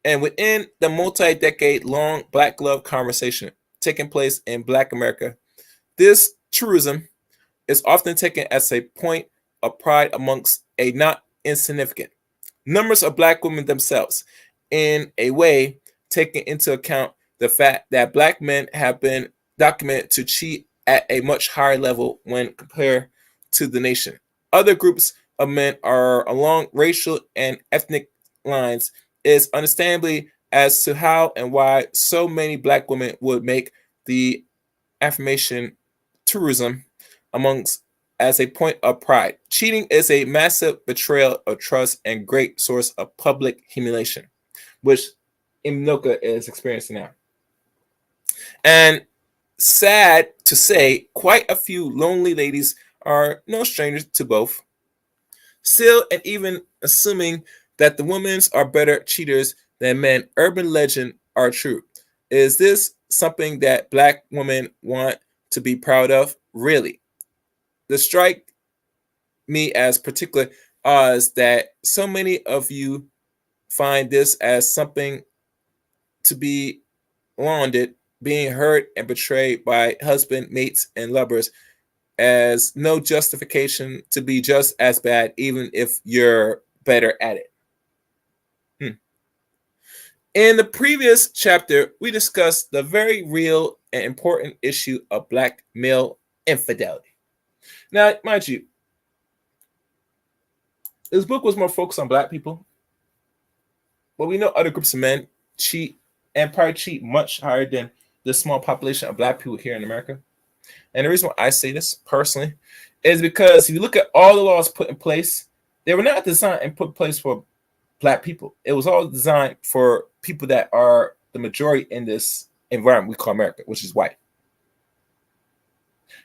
And within the multi-decade long black glove conversation taking place in Black America, this truism is often taken as a point of pride amongst a not insignificant numbers of black women themselves, in a way taking into account the fact that black men have been documented to cheat at a much higher level when compared to the nation. Other groups of men are along racial and ethnic lines is understandably as to how and why so many black women would make the affirmation tourism amongst as a point of pride. Cheating is a massive betrayal of trust and great source of public humiliation, which Imnoka is experiencing now. And sad to say, quite a few lonely ladies are no strangers to both. Still, and even assuming that the women are better cheaters than men, urban legend are true. Is this something that black women want to be proud of? Really? The strike me as particular is that so many of you find this as something to be lauded being hurt and betrayed by husband, mates, and lovers as no justification to be just as bad, even if you're better at it. In the previous chapter, we discussed the very real and important issue of black male infidelity. Now, mind you, this book was more focused on black people, but we know other groups of men cheat and probably cheat much higher than the small population of black people here in America. And the reason why I say this personally is because if you look at all the laws put in place, they were not designed and put in place for black people. It was all designed for people that are the majority in this environment we call America, which is white.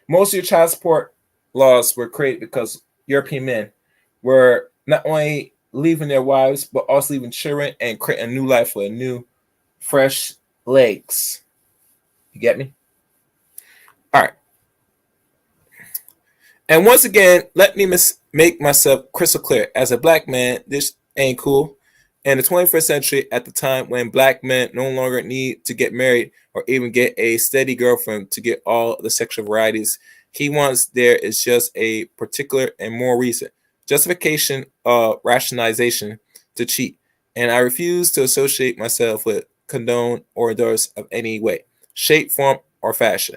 Most of your child support laws were created because European men were not only leaving their wives, but also leaving children and creating a new life with new, fresh legs. You get me? All right. And once again, let me make myself crystal clear. As a black man, this ain't cool. In the 21st century, at the time when black men no longer need to get married or even get a steady girlfriend to get all the sexual varieties he wants, there is just a particular and more recent justification of rationalization to cheat. And I refuse to associate myself with, condone, or endorse of any way, shape, form, or fashion.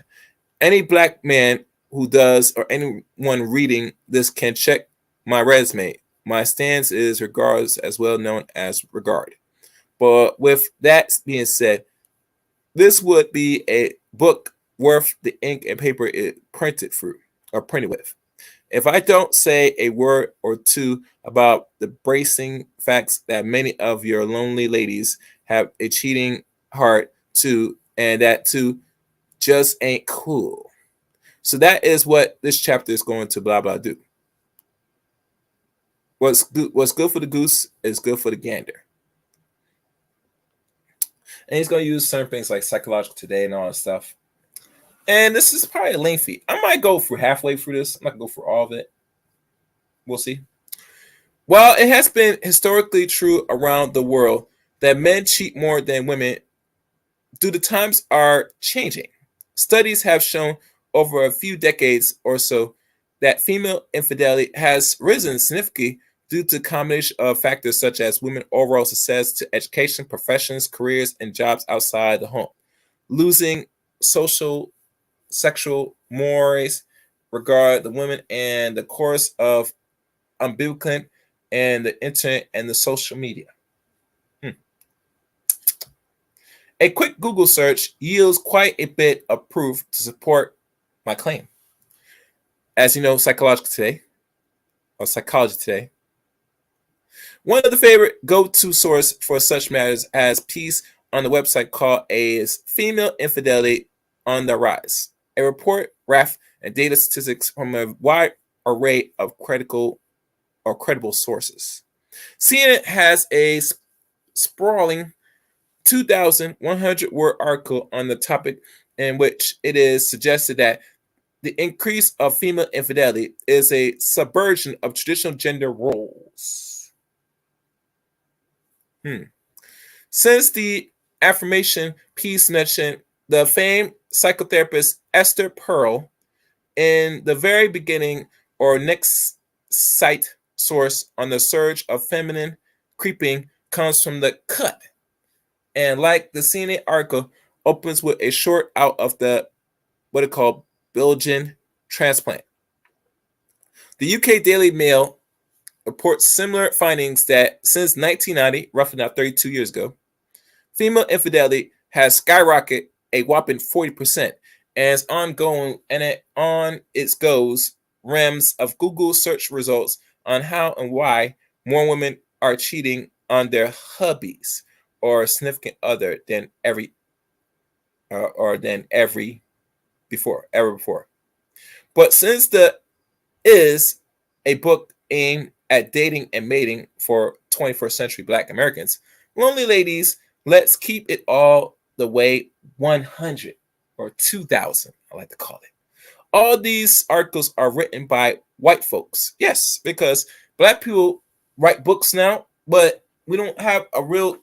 Any black man who does, or anyone reading this, can check my resume. My stance is regardless as well known as regard. But with that being said, this would be a book worth the ink and paper it printed through or printed with. If I don't say a word or two about the bracing facts that many of your lonely ladies have a cheating heart too, and that too just ain't cool. So that is what this chapter is going to blah blah do. What's good for the goose is good for the gander. And he's going to use certain things like psychological today and all that stuff. And this is probably lengthy. I might go through halfway through this. I'm not going to go through all of it. We'll see. While it has been historically true around the world that men cheat more than women, the times are changing. Studies have shown over a few decades or so that female infidelity has risen significantly due to a combination of factors such as women's overall success to education, professions, careers, and jobs outside the home, losing social, sexual mores, regard the women, and the course of umbilical and the internet and the social media. A quick Google search yields quite a bit of proof to support my claim. As you know, psychology today, one of the favorite go-to source for such matters as piece on the website called is Female Infidelity on the Rise, a report, graph, and data statistics from a wide array of credible sources. CNN has a sprawling 2,100 word article on the topic in which it is suggested that the increase of female infidelity is a subversion of traditional gender roles. Since the affirmation piece mentioned the famed psychotherapist Esther Perel in the very beginning or next site source on the surge of feminine creeping comes from the cut. And like the CNN article opens with a short out of the what it called Belgian transplant. The UK Daily Mail reports similar findings that since 1990, roughly now 32 years ago, female infidelity has skyrocketed a whopping 40% and is ongoing, and it goes realms of Google search results on how and why more women are cheating on their hubbies or significant other than ever before. But since the is a book aimed at dating and mating for 21st century Black Americans, lonely ladies, let's keep it all the way 100 or 2,000, I like to call it. All these articles are written by white folks. Yes, because Black people write books now, but we don't have a real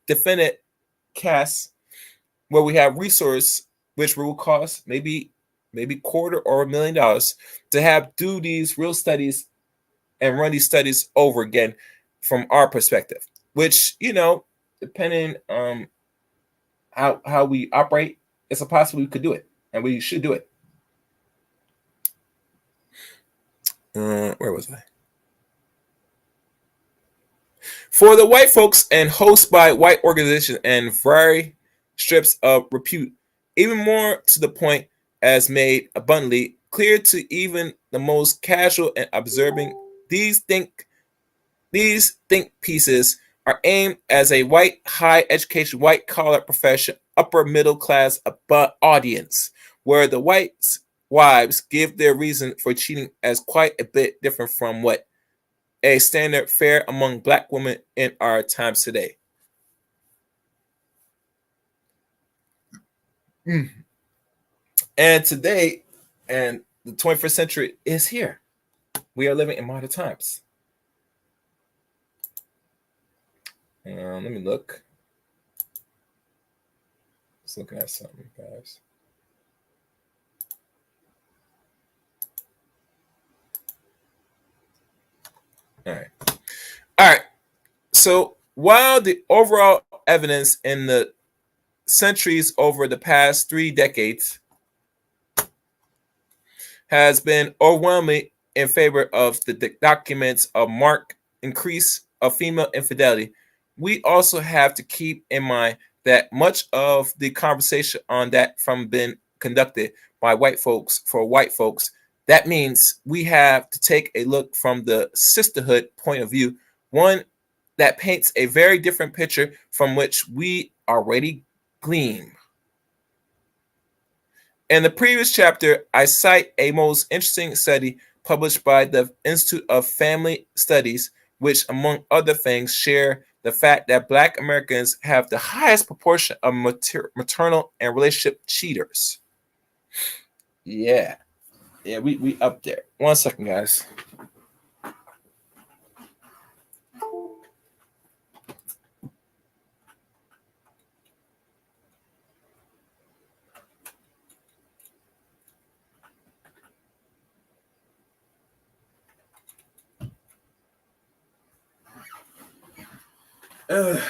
definite cast where we have resource which will cost maybe quarter or $1 million to have do these real studies and run these studies over again from our perspective, which, depending on how we operate, it's a possibility we could do it, and we should do it. Where was I? For the white folks and host by white organizations and very strips of repute, even more to the point as made abundantly clear to even the most casual and observing, these think pieces are aimed as a white, high education, white collar profession, upper middle class audience, where the white wives give their reason for cheating as quite a bit different from what a standard fare among black women in our times today. And today, and the 21st century is here. We are living in modern times. Let me look. Just looking at something, guys. All right. So while the overall evidence in the centuries over the past 3 decades has been overwhelmingly in favor of the documents of marked increase of female infidelity, we also have to keep in mind that much of the conversation on that from been conducted by white folks for white folks. That means we have to take a look from the sisterhood point of view, one that paints a very different picture from which we already glean. In the previous chapter, I cite a most interesting study published by the Institute of Family Studies, which, among other things, share the fact that Black Americans have the highest proportion of maternal and relationship cheaters. Yeah, we up there. 1 second, guys. Man.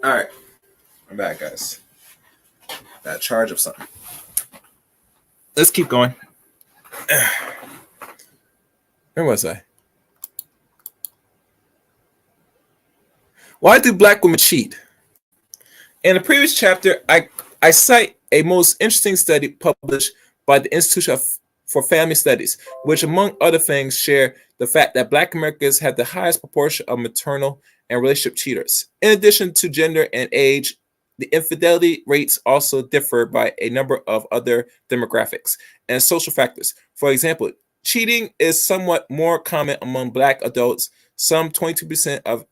All right, I'm back, guys. Got charge of something. Let's keep going. Where was I? Why do Black women cheat? In the previous chapter, I cite a most interesting study published by the Institute for Family Studies, which, among other things, share the fact that Black Americans have the highest proportion of maternal and relationship cheaters. In addition to gender and age, the infidelity rates also differ by a number of other demographics and social factors. For example, cheating is somewhat more common among Black adults. Some 22% of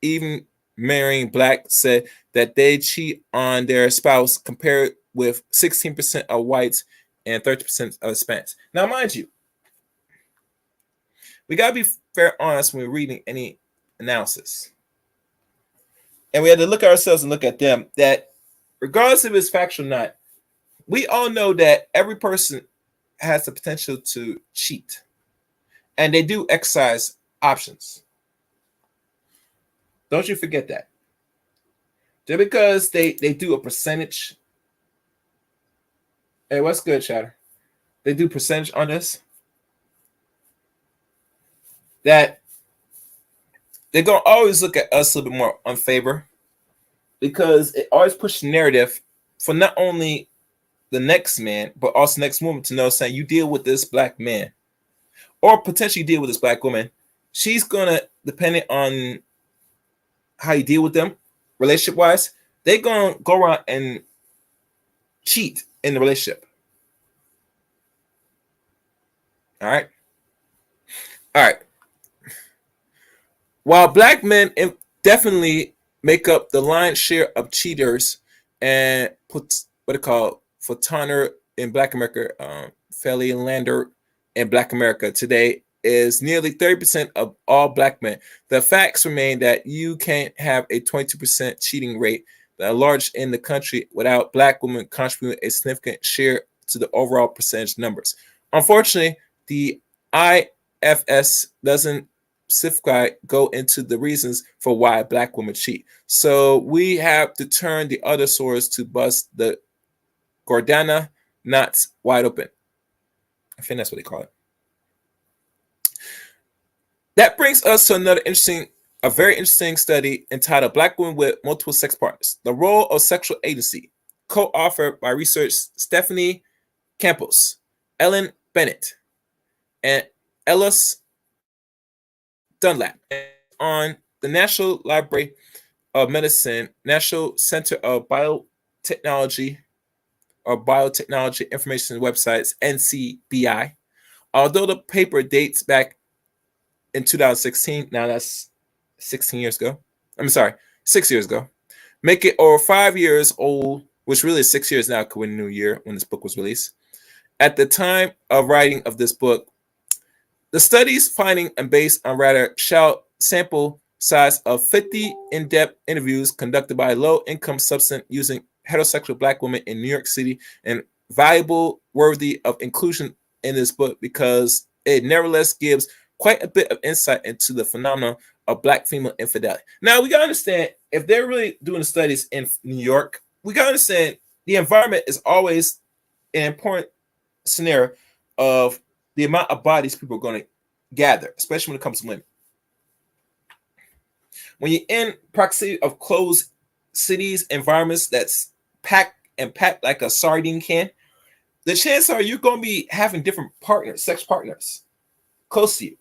even marrying Black said that they cheat on their spouse, compared with 16% of whites and 30% of Hispanics. Now, mind you, we got to be fair honest when we're reading any analysis. And we had to look at ourselves and look at them, that regardless if it's factual or not, we all know that every person has the potential to cheat. And they do exercise options. Don't you forget that. Just because they do a percentage. Hey, what's good, Chatter? They do percentage on this. That they're going to always look at us a little bit more on favor, because it always pushes the narrative for not only the next man, but also next woman to know, saying you deal with this Black man or potentially deal with this Black woman. She's going to, depending on how you deal with them relationship wise, they're going to go around and cheat in the relationship. All right. While Black men definitely make up the lion's share of cheaters and put what they call Fortaner in Black America, Felly Lander in Black America today is nearly 30% of all Black men. The facts remain that you can't have a 22% cheating rate that large in the country without Black women contributing a significant share to the overall percentage numbers. Unfortunately, the IFS doesn't specifically go into the reasons for why Black women cheat. So we have to turn the other source to bust the Gordana knots wide open. I think that's what they call it. That brings us to a very interesting study entitled Black Women with Multiple Sex Partners, The Role of Sexual Agency, co-authored by research Stephanie Campos, Ellen Bennett, and Ellis Dunlap on the National Library of Medicine, National Center of Biotechnology Information websites, NCBI. Although the paper dates back in 2016, now that's 6 years ago. Make it over 5 years old, which really is 6 years now, because we're in the new year when this book was released. At the time of writing of this book, the study's finding are based on rather shallow sample size of 50 in-depth interviews conducted by low-income substance using heterosexual Black women in New York City, and valuable, worthy of inclusion in this book because it nevertheless gives quite a bit of insight into the phenomenon of Black female infidelity. Now, we got to understand, if they're really doing the studies in New York, we got to understand the environment is always an important scenario of the amount of bodies people are going to gather, especially when it comes to women. When you're in proximity of closed cities, environments that's packed like a sardine can, the chances are you're going to be having different partners, sex partners, close to you.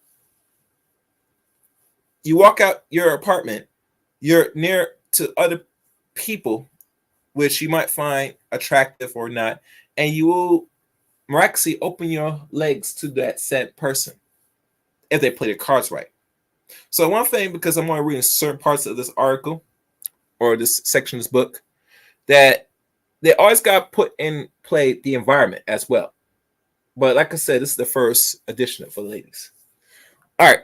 You walk out your apartment, you're near to other people, which you might find attractive or not, and you will miraculously open your legs to that said person if they play their cards right. So one thing, because I'm only reading certain parts of this article or this section of this book, that they always got to put in play the environment as well. But like I said, this is the first edition for the ladies. All right.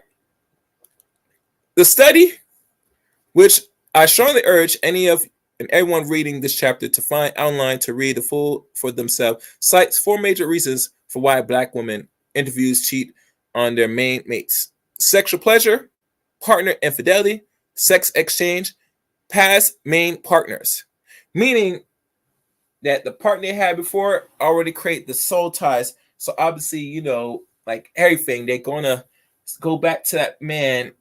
The study, which I strongly urge any of and everyone reading this chapter to find online to read the full for themselves, cites 4 major reasons for why Black women interviews cheat on their main mates: sexual pleasure, partner infidelity, sex exchange, past main partners. Meaning that the partner they had before already create the soul ties. So obviously, like everything, they're going to go back to that man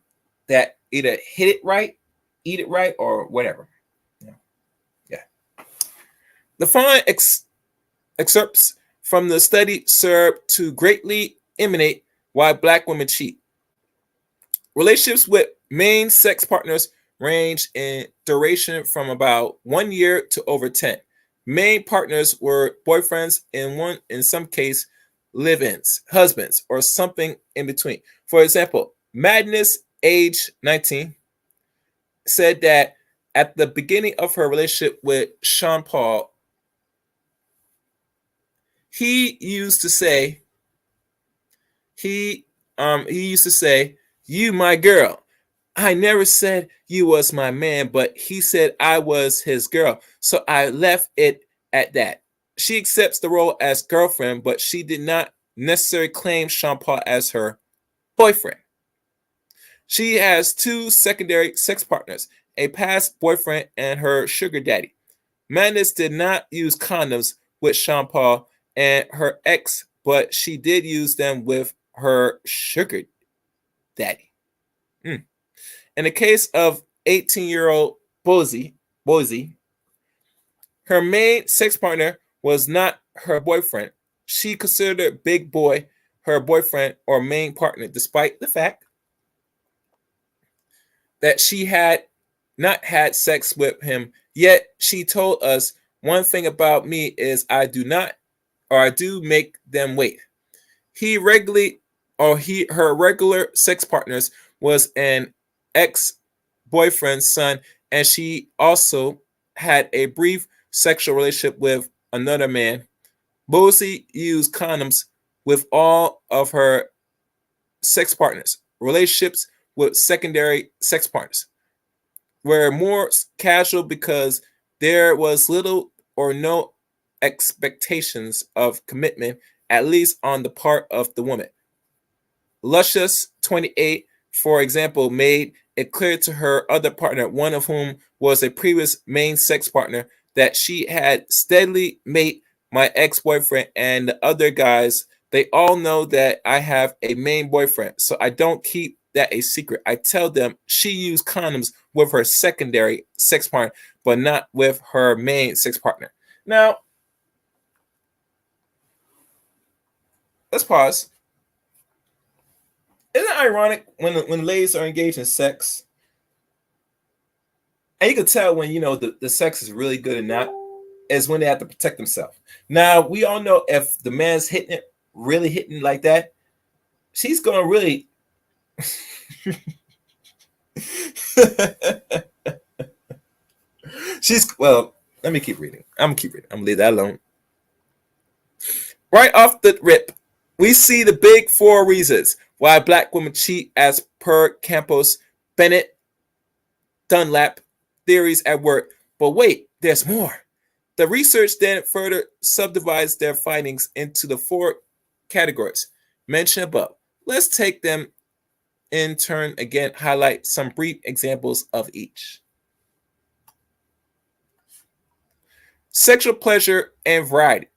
that either hit it right, eat it right, or whatever. Yeah. The following excerpts from the study serve to greatly emanate why Black women cheat. Relationships with main sex partners range in duration from about 1 year to over 10. Main partners were boyfriends and in some case, live-ins, husbands, or something in between. For example, Madness, age 19, said that at the beginning of her relationship with Sean Paul, he used to say, "You my girl." I never said you was my man, but he said I was his girl, so I left it at that. She accepts the role as girlfriend, but she did not necessarily claim Sean Paul as her boyfriend. She has 2 secondary sex partners, a past boyfriend and her sugar daddy. Madness did not use condoms with Sean Paul and her ex, but she did use them with her sugar daddy. In the case of 18-year-old Boise, her main sex partner was not her boyfriend. She considered Big Boy her boyfriend or main partner, despite the fact that she had not had sex with him. Yet she told us, "One thing about me is I do make them wait." Her regular sex partners was an ex-boyfriend's son and she also had a brief sexual relationship with another man. Bosie used condoms with all of her sex partners. Relationships with secondary sex partners were more casual because there was little or no expectations of commitment, at least on the part of the woman. Luscious 28, for example, made it clear to her other partner, one of whom was a previous main sex partner, that she had steadily made my ex-boyfriend and the other guys. They all know that I have a main boyfriend, so I don't keep that a secret. I tell them she used condoms with her secondary sex partner, but not with her main sex partner. Now, let's pause. Isn't it ironic when ladies are engaged in sex, and you can tell when the sex is really good or not, is when they have to protect themselves. Now we all know if the man's really hitting like that, she's gonna really let me keep reading. I'm gonna leave that alone. Right off the rip, we see the big four reasons why black women cheat as per Campos Bennett Dunlap theories at work. But wait, there's more. The research then further subdivides their findings into the four categories mentioned above. Let's take them in turn again, highlight some brief examples of each. Sexual pleasure and variety.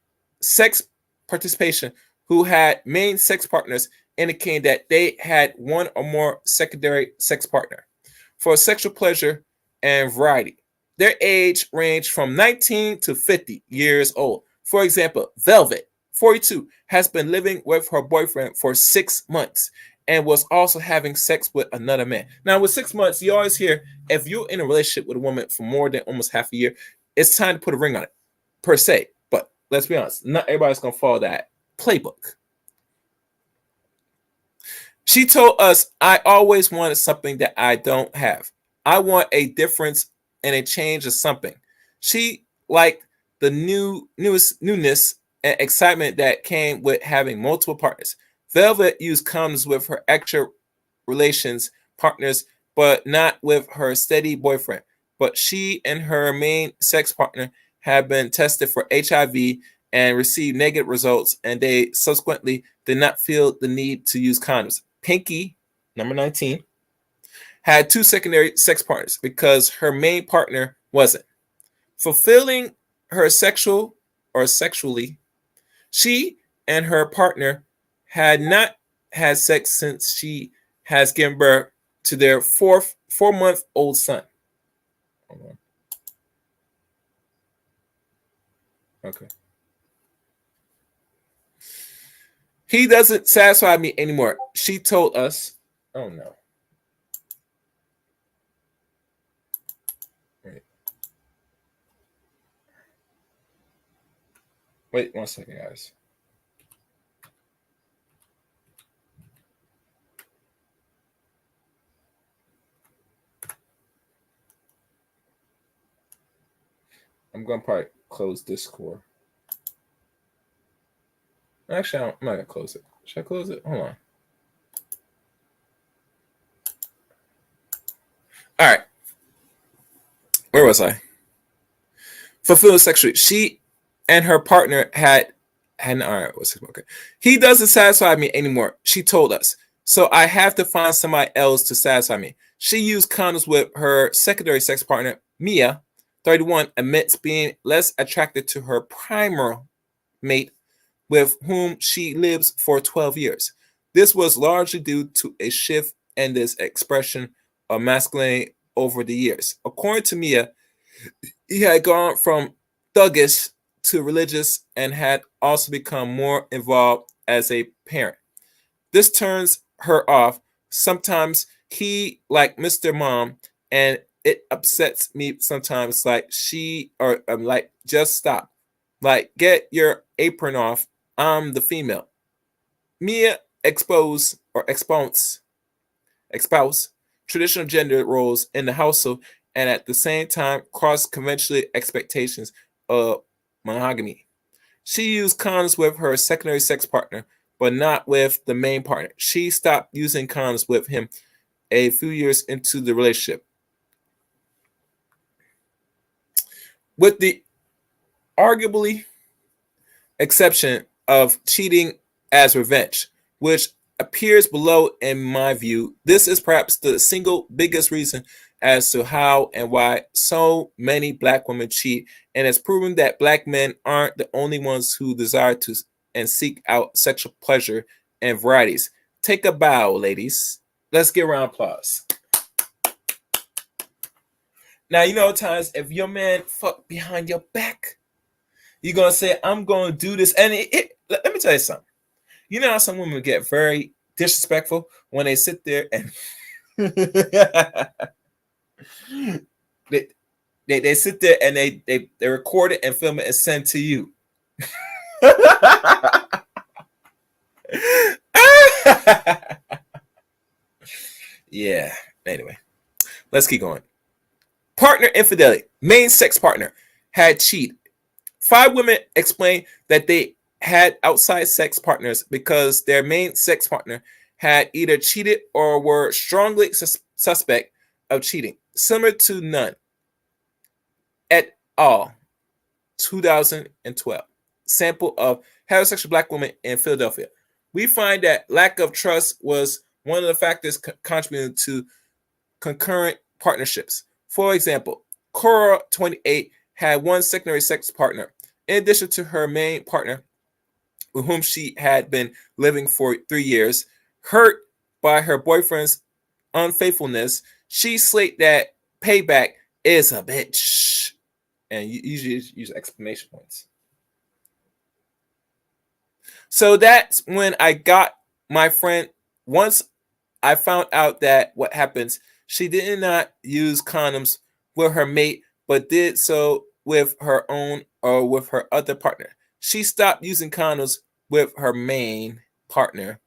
Sex participation who had main sex partners indicating that they had one or more secondary sex partner. For sexual pleasure and variety, their age ranged from 19 to 50 years old. For example, Velvet, 42, has been living with her boyfriend for 6 months and was also having sex with another man. Now, with 6 months, you always hear if you're in a relationship with a woman for more than almost half a year, it's time to put a ring on it, per se. But let's be honest, not everybody's going to follow that playbook. She told us, I always wanted something that I don't have. I want a difference and a change of something. She liked the newness and excitement that came with having multiple partners. Velvet used condoms with her extra relations partners, but not with her steady boyfriend. But she and her main sex partner have been tested for HIV and received negative results, and they subsequently did not feel the need to use condoms. Pinky, number 19, had 2 secondary sex partners because her main partner wasn't fulfilling her sexually. She and her partner had not had sex since she has given birth to their 4-month-old son. Hold on. Okay. He doesn't satisfy me anymore. She told us. Oh no. Wait 1 second, guys. I'm going to probably close Discord. Actually, I'm not going to close it. Should I close it? Hold on. All right. Where was I? Fulfilling sexually. She and her partner had all right. Okay. He doesn't satisfy me anymore. She told us. So I have to find somebody else to satisfy me. She used condoms with her secondary sex partner, Mia, 31, admits being less attracted to her primary mate, with whom she lives for 12 years. This was largely due to a shift in this expression of masculinity over the years. According to Mia, he had gone from thuggish to religious and had also become more involved as a parent. This turns her off. Sometimes he like Mr. Mom, and it upsets me sometimes. Like she or like just stop. Like get your apron off. I'm the female. Mia expounds traditional gender roles in the household and at the same time cross conventional expectations of monogamy. She used condoms with her secondary sex partner, but not with the main partner. She stopped using condoms with him a few years into the relationship. With the arguably exception of cheating as revenge, which appears below in my view, this is perhaps the single biggest reason as to how and why so many black women cheat, and it's proven that black men aren't the only ones who desire to and seek out sexual pleasure and varieties. Take a bow, ladies. Let's give a round of applause. Now, you know, times if your man fuck behind your back, you're gonna say, "I'm gonna do this," and let me tell you something. You know how some women get very disrespectful when they sit there and they sit there and they record it and film it and send to you. Yeah. Anyway, let's keep going. Partner infidelity. Main sex partner had cheated. 5 women explained that they had outside sex partners because their main sex partner had either cheated or were strongly suspect of cheating, similar to none et al. 2012 sample of heterosexual black women in Philadelphia. We find that lack of trust was one of the factors contributing to concurrent partnerships. For example, Cora, 28, had one secondary sex partner. In addition to her main partner, with whom she had been living for 3 years, hurt by her boyfriend's unfaithfulness, she slated that payback is a bitch. And you usually use exclamation points. So that's when I got my friend. Once I found out that what happens, she did not use condoms with her mate, but did so with her own or with her other partner. She stopped using condoms with her main partner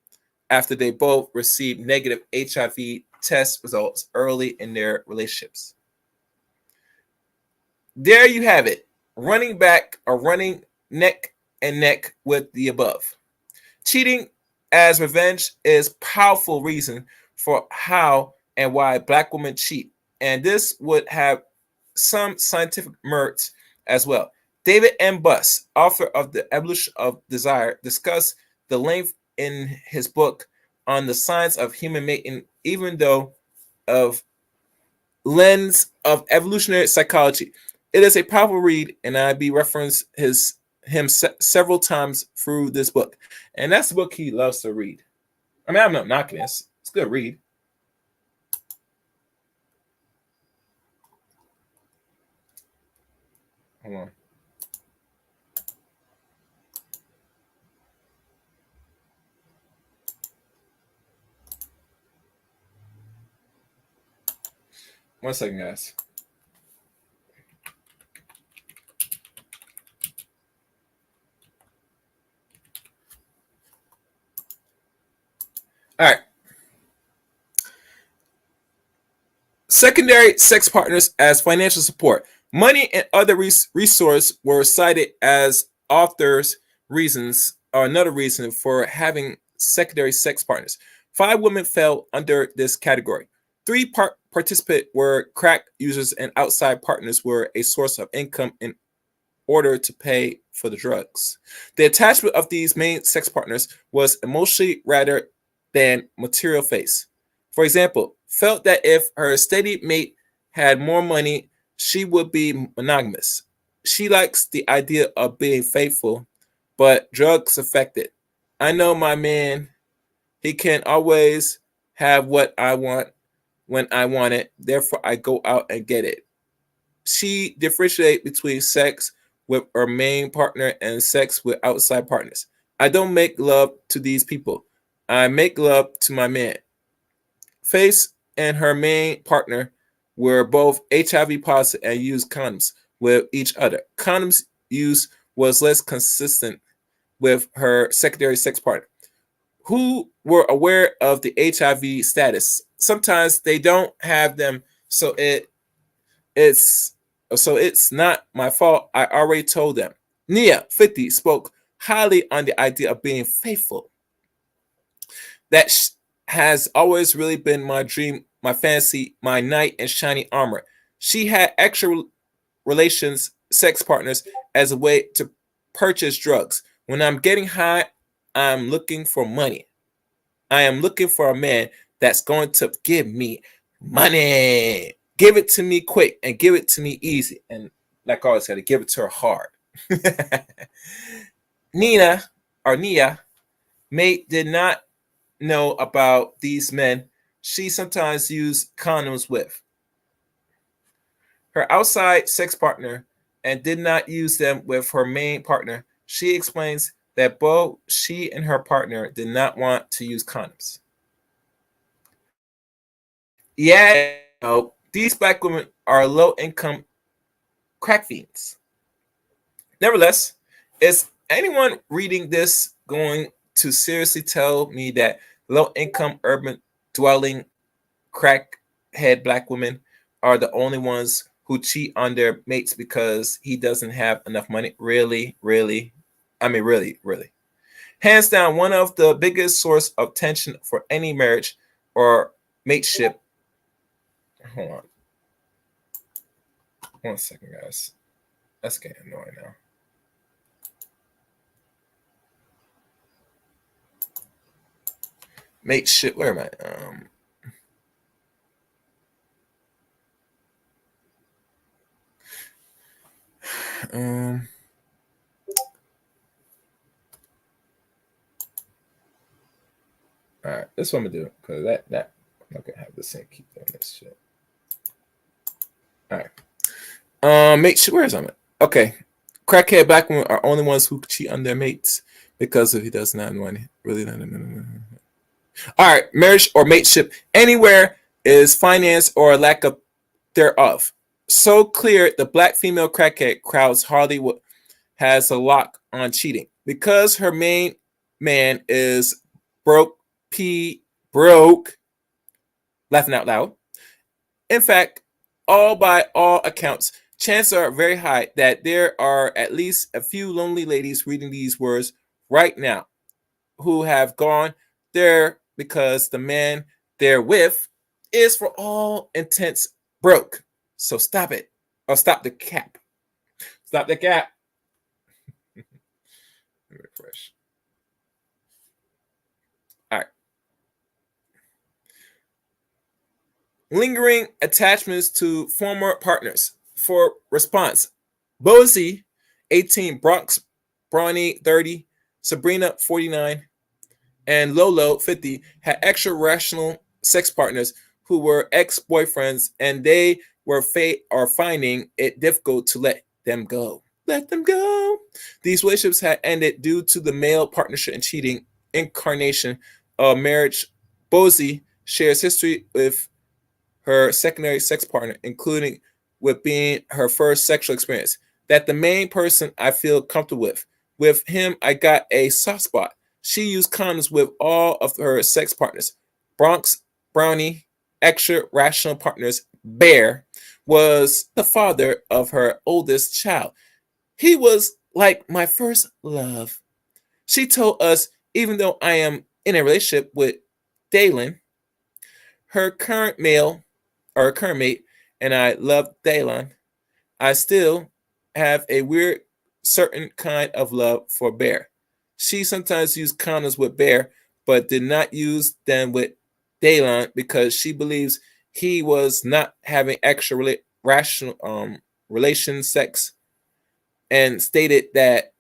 after they both received negative HIV test results early in their relationships. There you have it. Running back or running neck and neck with the above. Cheating as revenge is powerful reason for how and why black women cheat. And this would have some scientific merits as well. David M. Buss, author of The Evolution of Desire, discussed the length in his book on the science of human mating, even though of lens of evolutionary psychology. It is a powerful read, and I be referenced him several times through this book. And that's the book he loves to read. I mean, I'm not knocking this. It's a good read. Hold on. One second, guys. All right. Secondary sex partners as financial support. Money and other resources were cited as authors' reasons or another reason for having secondary sex partners. 5 women fell under this category. 3 participants were crack users, and outside partners were a source of income in order to pay for the drugs. The attachment of these main sex partners was emotionally rather than material face. For example, felt that if her steady mate had more money, she would be monogamous. She likes the idea of being faithful, but drugs affect it. I know my man, he can't always have what I want when I want it, therefore I go out and get it. She differentiates between sex with her main partner and sex with outside partners. I don't make love to these people. I make love to my man. Face and her main partner were both HIV positive and used condoms with each other. Condoms use was less consistent with her secondary sex partner, who were aware of the HIV status. Sometimes they don't have them, so it It's it's not my fault. I already told them. Nia 50 spoke highly on the idea of being faithful. That has always really been my dream, my fantasy, my knight in shiny armor. She had extra relations, sex partners as a way to purchase drugs. When I'm getting high, I'm looking for money. I am looking for a man that's going to give me money. Give it to me quick and give it to me easy. And like I always said, give it to her hard. Nina or Nia mate did not know about these men she sometimes used condoms with. Her outside sex partner and did not use them with her main partner. She explains that both she and her partner did not want to use condoms. Yeah, these black women are low income crack fiends. Nevertheless, is anyone reading this going to seriously tell me that low income urban dwelling crackhead black women are the only ones who cheat on their mates because he doesn't have enough money? Really, really? I mean, really, really. Hands down, one of the biggest source of tension for any marriage or mateship. Hold on. 1 second, guys. That's getting annoying now. Mateship. Where am I? All right, this is what I'm gonna do because that I'm not gonna have this thing keep doing this shit. All right, mate, where is it? Okay, crackhead black women are only ones who cheat on their mates because if he doesn't have money. Really, no. All right, marriage or mateship anywhere is finance or lack of thereof. So clear, the black female crackhead crowds hardly has a lock on cheating because her main man is broke, laughing out loud. In fact, by all accounts, chances are very high that there are at least a few lonely ladies reading these words right now who have gone there because the man they're with is for all intents broke. So stop it. Or stop the cap. Stop the cap. Refresh. All right. Lingering attachments to former partners. For response, Bosie, 18, Bronx, Brawny, 30, Sabrina, 49, and Lolo, 50, had extra rational sex partners who were ex-boyfriends, and they were finding it difficult to let them go. Let them go. These relationships had ended due to the male partnership and cheating incarnation of marriage. Bosie shares history with her secondary sex partner, including with being her first sexual experience. That the main person I feel comfortable with. With him, I got a soft spot. She used condoms with all of her sex partners. Bronx, Brownie, extra rational partners. Bear was the father of her oldest child. He was like my first love. She told us, even though I am in a relationship with Dalen, her current mate, and I love Dalen, I still have a weird, certain kind of love for Bear. She sometimes used condoms with Bear, but did not use them with Dalen because she believes he was not having extra rational relation sex, and stated that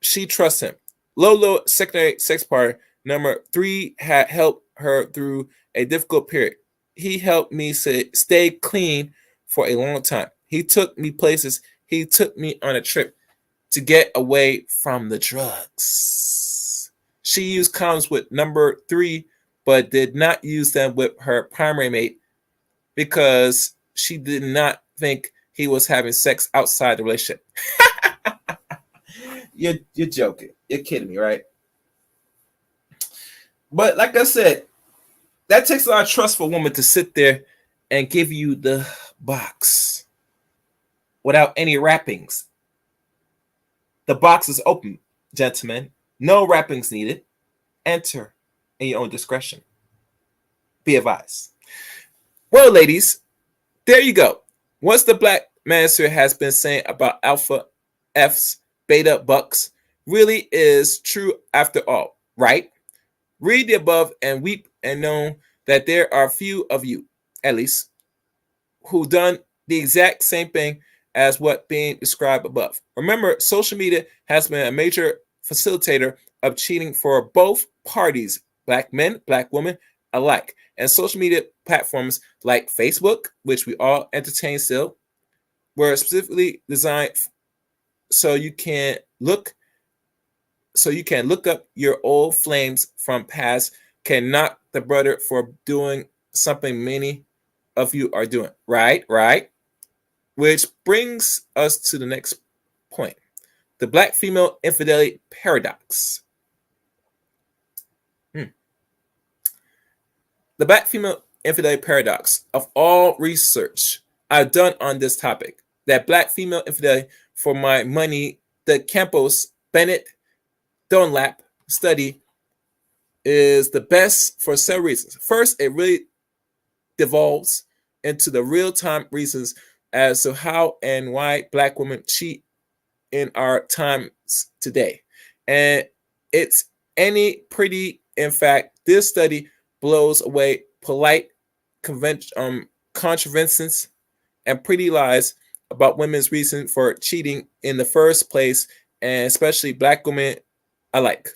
she trusts him. Lolo, secondary sex partner number 3, had helped her through a difficult period. He helped me stay clean for a long time. He took me places. He took me on a trip to get away from the drugs. She used condoms with number 3, but did not use them with her primary mate because she did not think he was having sex outside the relationship. You're joking. You're kidding me, right? But like I said, that takes a lot of trust for a woman to sit there and give you the box. without any wrappings. The box is open, gentlemen. No wrappings needed. Enter in your own discretion. Be advised. Well, ladies, there you go. Once the Black Manosphere has been saying about alpha Fs, beta bucks, really is true after all, right? Read the above and weep and know that there are few of you, at least, who done the exact same thing as what being described above. Remember, social media has been a major facilitator of cheating for both parties, black men, black women alike. And social media platforms like Facebook, which we all entertain still, were specifically designed so you can look up your old flames from past, can knock the brother for doing something many of you are doing. Right. Which brings us to the next point. The black female infidelity paradox. The black female infidelity paradox of all research I've done on this topic, that black female infidelity for my money, the Campos Bennett Dunlap study is the best for several reasons. First, it really devolves into the real-time reasons as to how and why black women cheat in our times today. And it's any pretty, in fact, this study blows away polite contraventions and pretty lies about women's reason for cheating in the first place, and especially black women alike.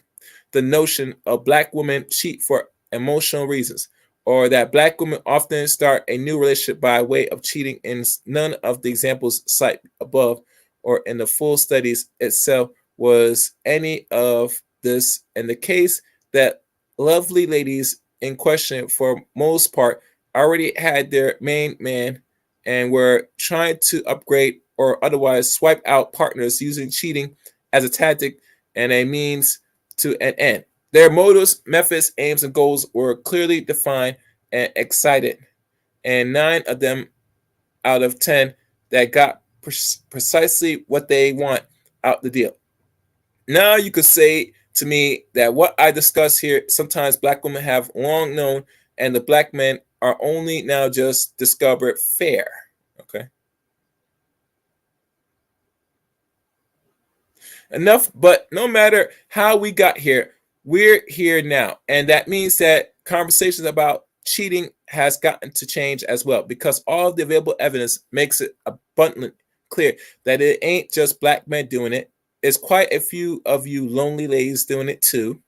The notion of black women cheat for emotional reasons, or that black women often start a new relationship by way of cheating, in none of the examples cited above or in the full studies itself was any of this. In the case that lovely ladies in question, for most part, already had their main man and were trying to upgrade or otherwise swipe out partners using cheating as a tactic and a means to an end. Their motives, methods, aims, and goals were clearly defined and excited, and 9 of them out of 10 that got precisely what they want out the deal. Now you could say to me that what I discuss here, sometimes black women have long known, and the black men are only now just discovered fair. Okay. Enough, but no matter how we got here, we're here now. And that means that conversations about cheating has gotten to change as well, because all the available evidence makes it abundantly clear that it ain't just black men doing it. It's quite a few of you lonely ladies doing it too,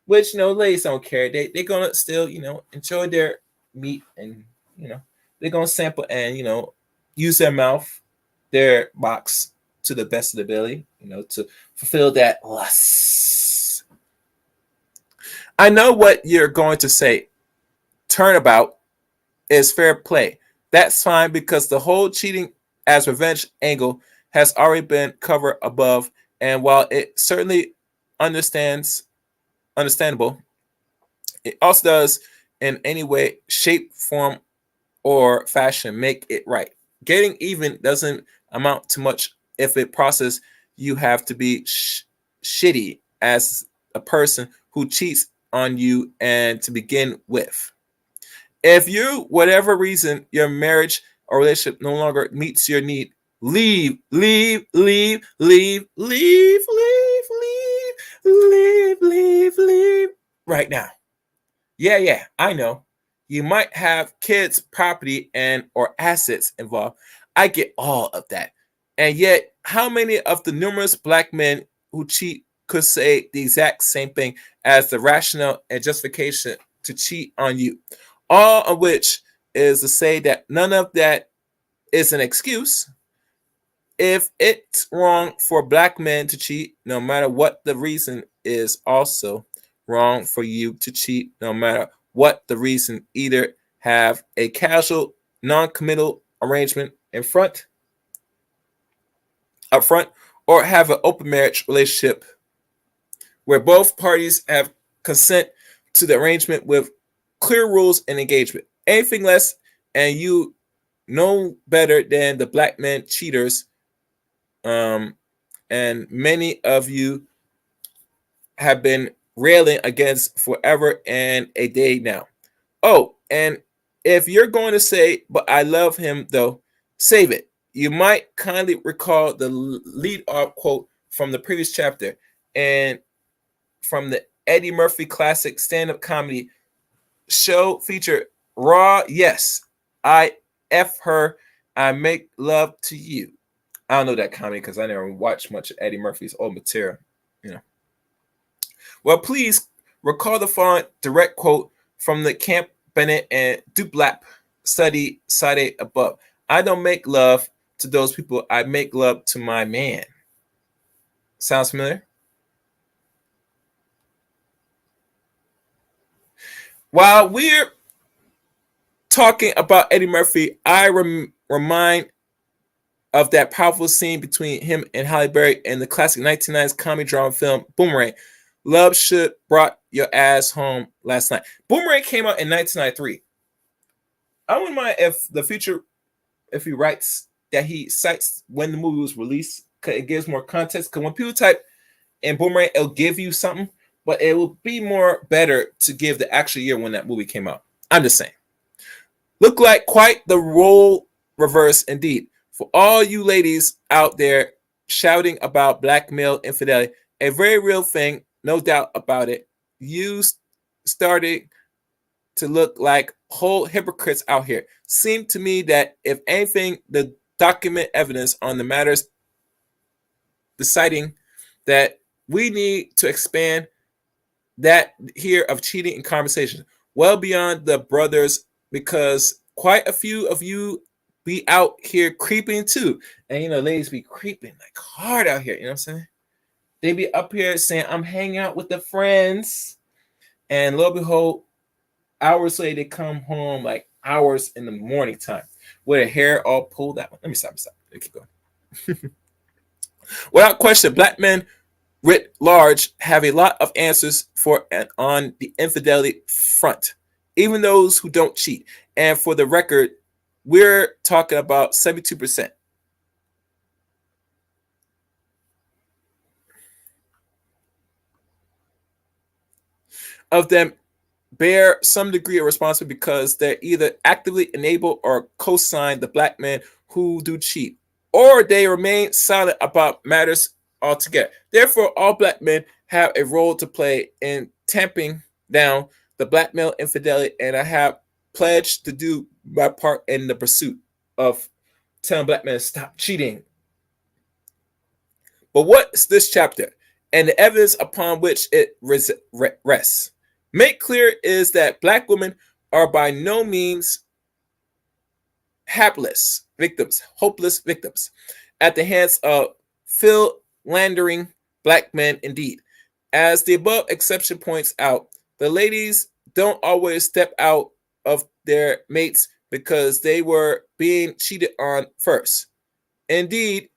which, ladies don't care. They're going to still, enjoy their meat, and, they're going to sample and, use their mouth, their box to the best of the ability, to fulfill that lust. I know what you're going to say. Turnabout is fair play. That's fine, because the whole cheating as revenge angle has already been covered above, and while it certainly understandable, it also does in any way, shape, form, or fashion make it right. Getting even doesn't amount to much if it process you have to be shitty as a person who cheats on you and to begin with. If you, whatever reason, your marriage or relationship no longer meets your need, leave right now. Yeah, I know. You might have kids, property, and or assets involved. I get all of that. And yet, how many of the numerous black men who cheat could say the exact same thing as the rationale and justification to cheat on you? All of which is to say that none of that is an excuse. If it's wrong for black men to cheat, no matter what the reason, is also wrong for you to cheat, no matter what the reason. Either have a casual, non-committal arrangement up front, or have an open marriage relationship where both parties have consent to the arrangement with clear rules and engagement. Anything less, and you know better than the black men cheaters And many of you have been railing against forever and a day now. Oh, and if you're going to say, but I love him though, save it. You might kindly recall the lead off quote from the previous chapter and from the Eddie Murphy classic stand-up comedy show feature Raw. Yes, I F her, I make love to you. I don't know that comedy because I never watched much of Eddie Murphy's old material, you know. Well, please recall the following direct quote from the Camp Bennett and Duplap study cited above. I don't make love to those people. I make love to my man. Sounds familiar? While we're talking about Eddie Murphy, I remind of that powerful scene between him and Halle Berry in the classic 1990s comedy drama film Boomerang. Love should brought your ass home last night. Boomerang came out in 1993. I wouldn't mind if he writes that he cites when the movie was released, because it gives more context. Because when people type in Boomerang, it'll give you something, but it will be more better to give the actual year when that movie came out. I'm just saying. Look like quite the role reverse indeed. For all you ladies out there shouting about black male infidelity, a very real thing, no doubt about it. You started to look like whole hypocrites out here. Seemed to me that if anything, the document evidence on the matters deciding that we need to expand that here of cheating in conversation well beyond the brothers, because quite a few of you be out here creeping too. And ladies be creeping like hard out here, you know what I'm saying? They be up here saying, I'm hanging out with the friends. And lo and behold, hours later, they come home like hours in the morning time with their hair all pulled out. Let me stop. Let me keep going. Without question, black men writ large have a lot of answers for and on the infidelity front, even those who don't cheat. And for the record, we're talking about 72%. Of them bear some degree of responsibility because they either actively enable or co-sign the black men who do cheat, or they remain silent about matters altogether. Therefore, all black men have a role to play in tamping down the black male infidelity, and I have pledged to do my part in the pursuit of telling black men to stop cheating. But what's this chapter and the evidence upon which it rests? Make clear is that black women are by no means hopeless victims at the hands of philandering black men. Indeed, as the above exception points out, the ladies don't always step out of their mates because they were being cheated on first. Indeed,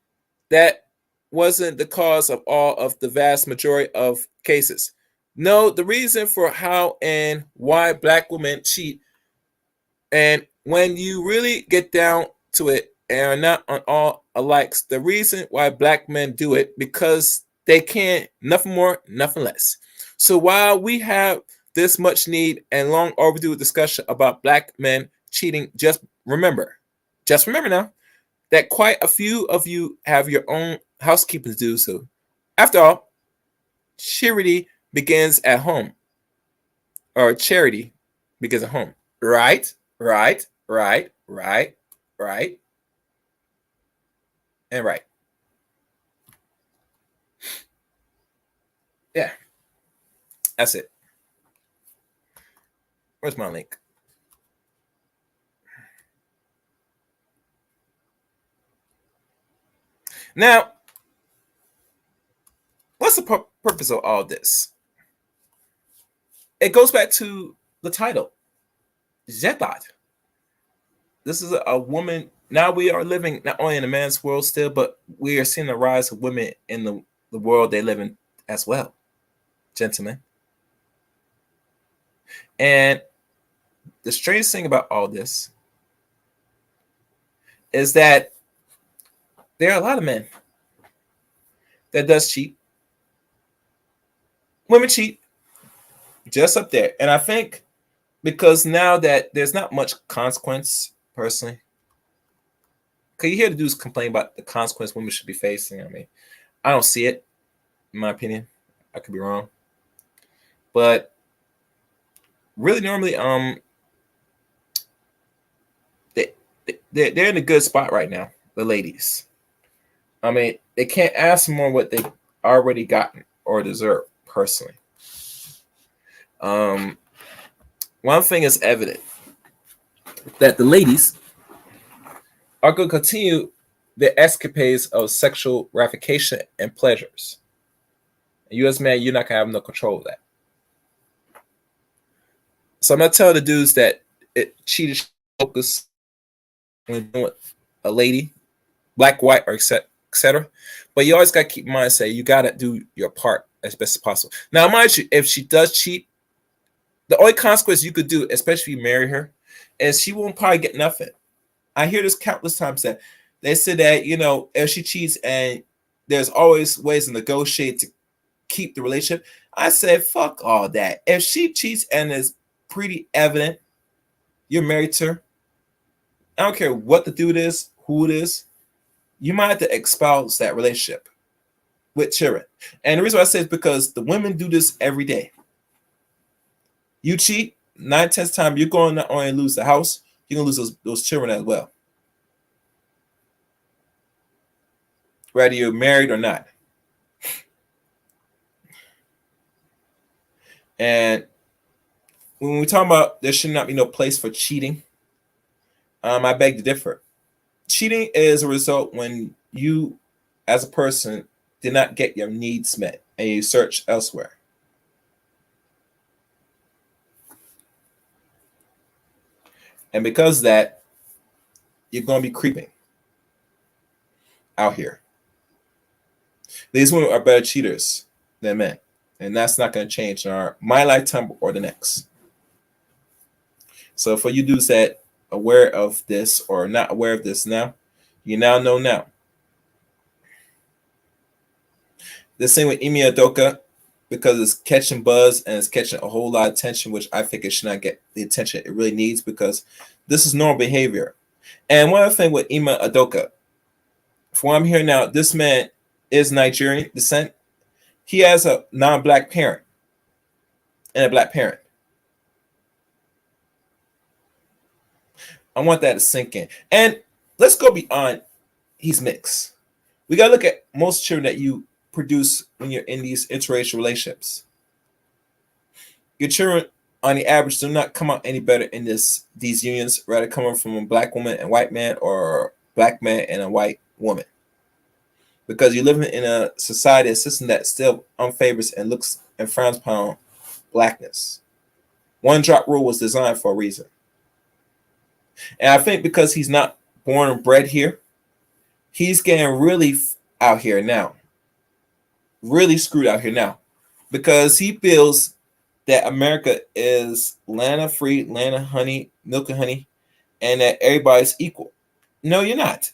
that wasn't the cause of all of the vast majority of cases. No, the reason for how and why black women cheat, and when you really get down to it and are not on all alikes, the reason why black men do it because they can, nothing more, nothing less. So while we have this much need and long overdue discussion about black men cheating, just remember now that quite a few of you have your own housekeeping to do. So after all, charity begins at home, or charity begins at home. Right, and right. Yeah, that's it. Where's my link? Now, what's the purpose of all this? It goes back to the title, JezThot. This is a woman. Now we are living not only in a man's world still, but we are seeing the rise of women in the world they live in as well, gentlemen. And the strange thing about all this is that there are a lot of men that does cheat. Women cheat, just up there. And I think because now that there's not much consequence, personally, because you hear the dudes complain about the consequence women should be facing. I mean, I don't see it, in my opinion. I could be wrong. But really, normally, they're in a good spot right now, the ladies. I mean, they can't ask more what they've already gotten or deserve, personally. One thing is evident, that the ladies are going to continue their escapades of sexual gratification and pleasures. And you as a man, you're not going to have no control of that. So I'm not telling the dudes that it cheated focus when doing with a lady, black, white, or etc. But you always got to keep in mind, say you got to do your part as best as possible. Now, mind you, if she does cheat, the only consequence you could do, especially if you marry her, is she won't probably get nothing. I hear this countless times that they say that, you know, if she cheats and there's always ways to negotiate to keep the relationship. I said, fuck all that. If she cheats and it's pretty evident you're married to her, I don't care what the dude is, who it is, you might have to espouse that relationship with children. And the reason why I say is because the women do this every day. You cheat, 9/10 time, you're going to not only lose the house, you're going to lose those children as well. Whether you're married or not. And when we talk about there should not be no place for cheating, I beg to differ. Cheating is a result when you, as a person, did not get your needs met and you search elsewhere. And because of that, you're going to be creeping out here. These women are better cheaters than men. And that's not going to change in my lifetime or the next. So for you dudes that are aware of this or not aware of this now, you now know now. The same with Emi Udoka, because it's catching buzz and it's catching a whole lot of attention, which I think it should not get the attention it really needs, because this is normal behavior. And one other thing with Emi Udoka, from what I'm hearing now, this man is Nigerian descent. He has a non-black parent and a black parent. I want that to sink in. And let's go beyond he's mixed. We got to look at most children that you produce when you're in these interracial relationships. Your children, on the average, do not come out any better in these unions, rather coming from a black woman and white man, or black man and a white woman. Because you're living in a society, a system that still unfavors and looks and frowns upon blackness. One drop rule was designed for a reason. And I think because he's not born and bred here, he's getting really out here now. Really screwed out here now. Because he feels that America is land of free, land of honey, milk and honey, and that everybody's equal. No, you're not.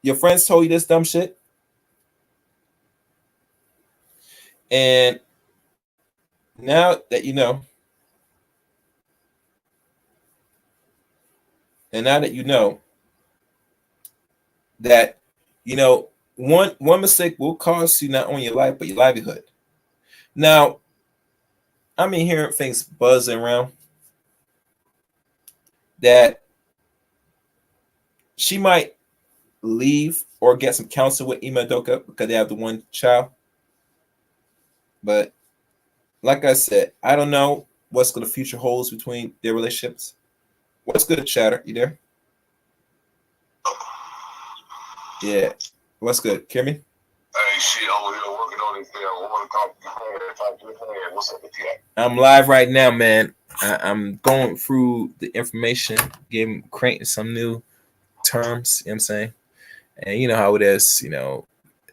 Your friends told you this dumb shit. And now that you know, that, you know, one mistake will cost you not only your life, but your livelihood. Now, I mean, hearing things buzzing around that she might leave or get some counsel with Emi Udoka because they have the one child. But like I said, I don't know what's the future holds between their relationships. What's good, Chatter? You there? Yeah. What's good? Hear me? Hey, shit, over here working on this thing. I want to talk to your friend. What's up with you? I'm live right now, man. I'm going through the information, creating some new terms, you know what I'm saying? And you know how it is, you know.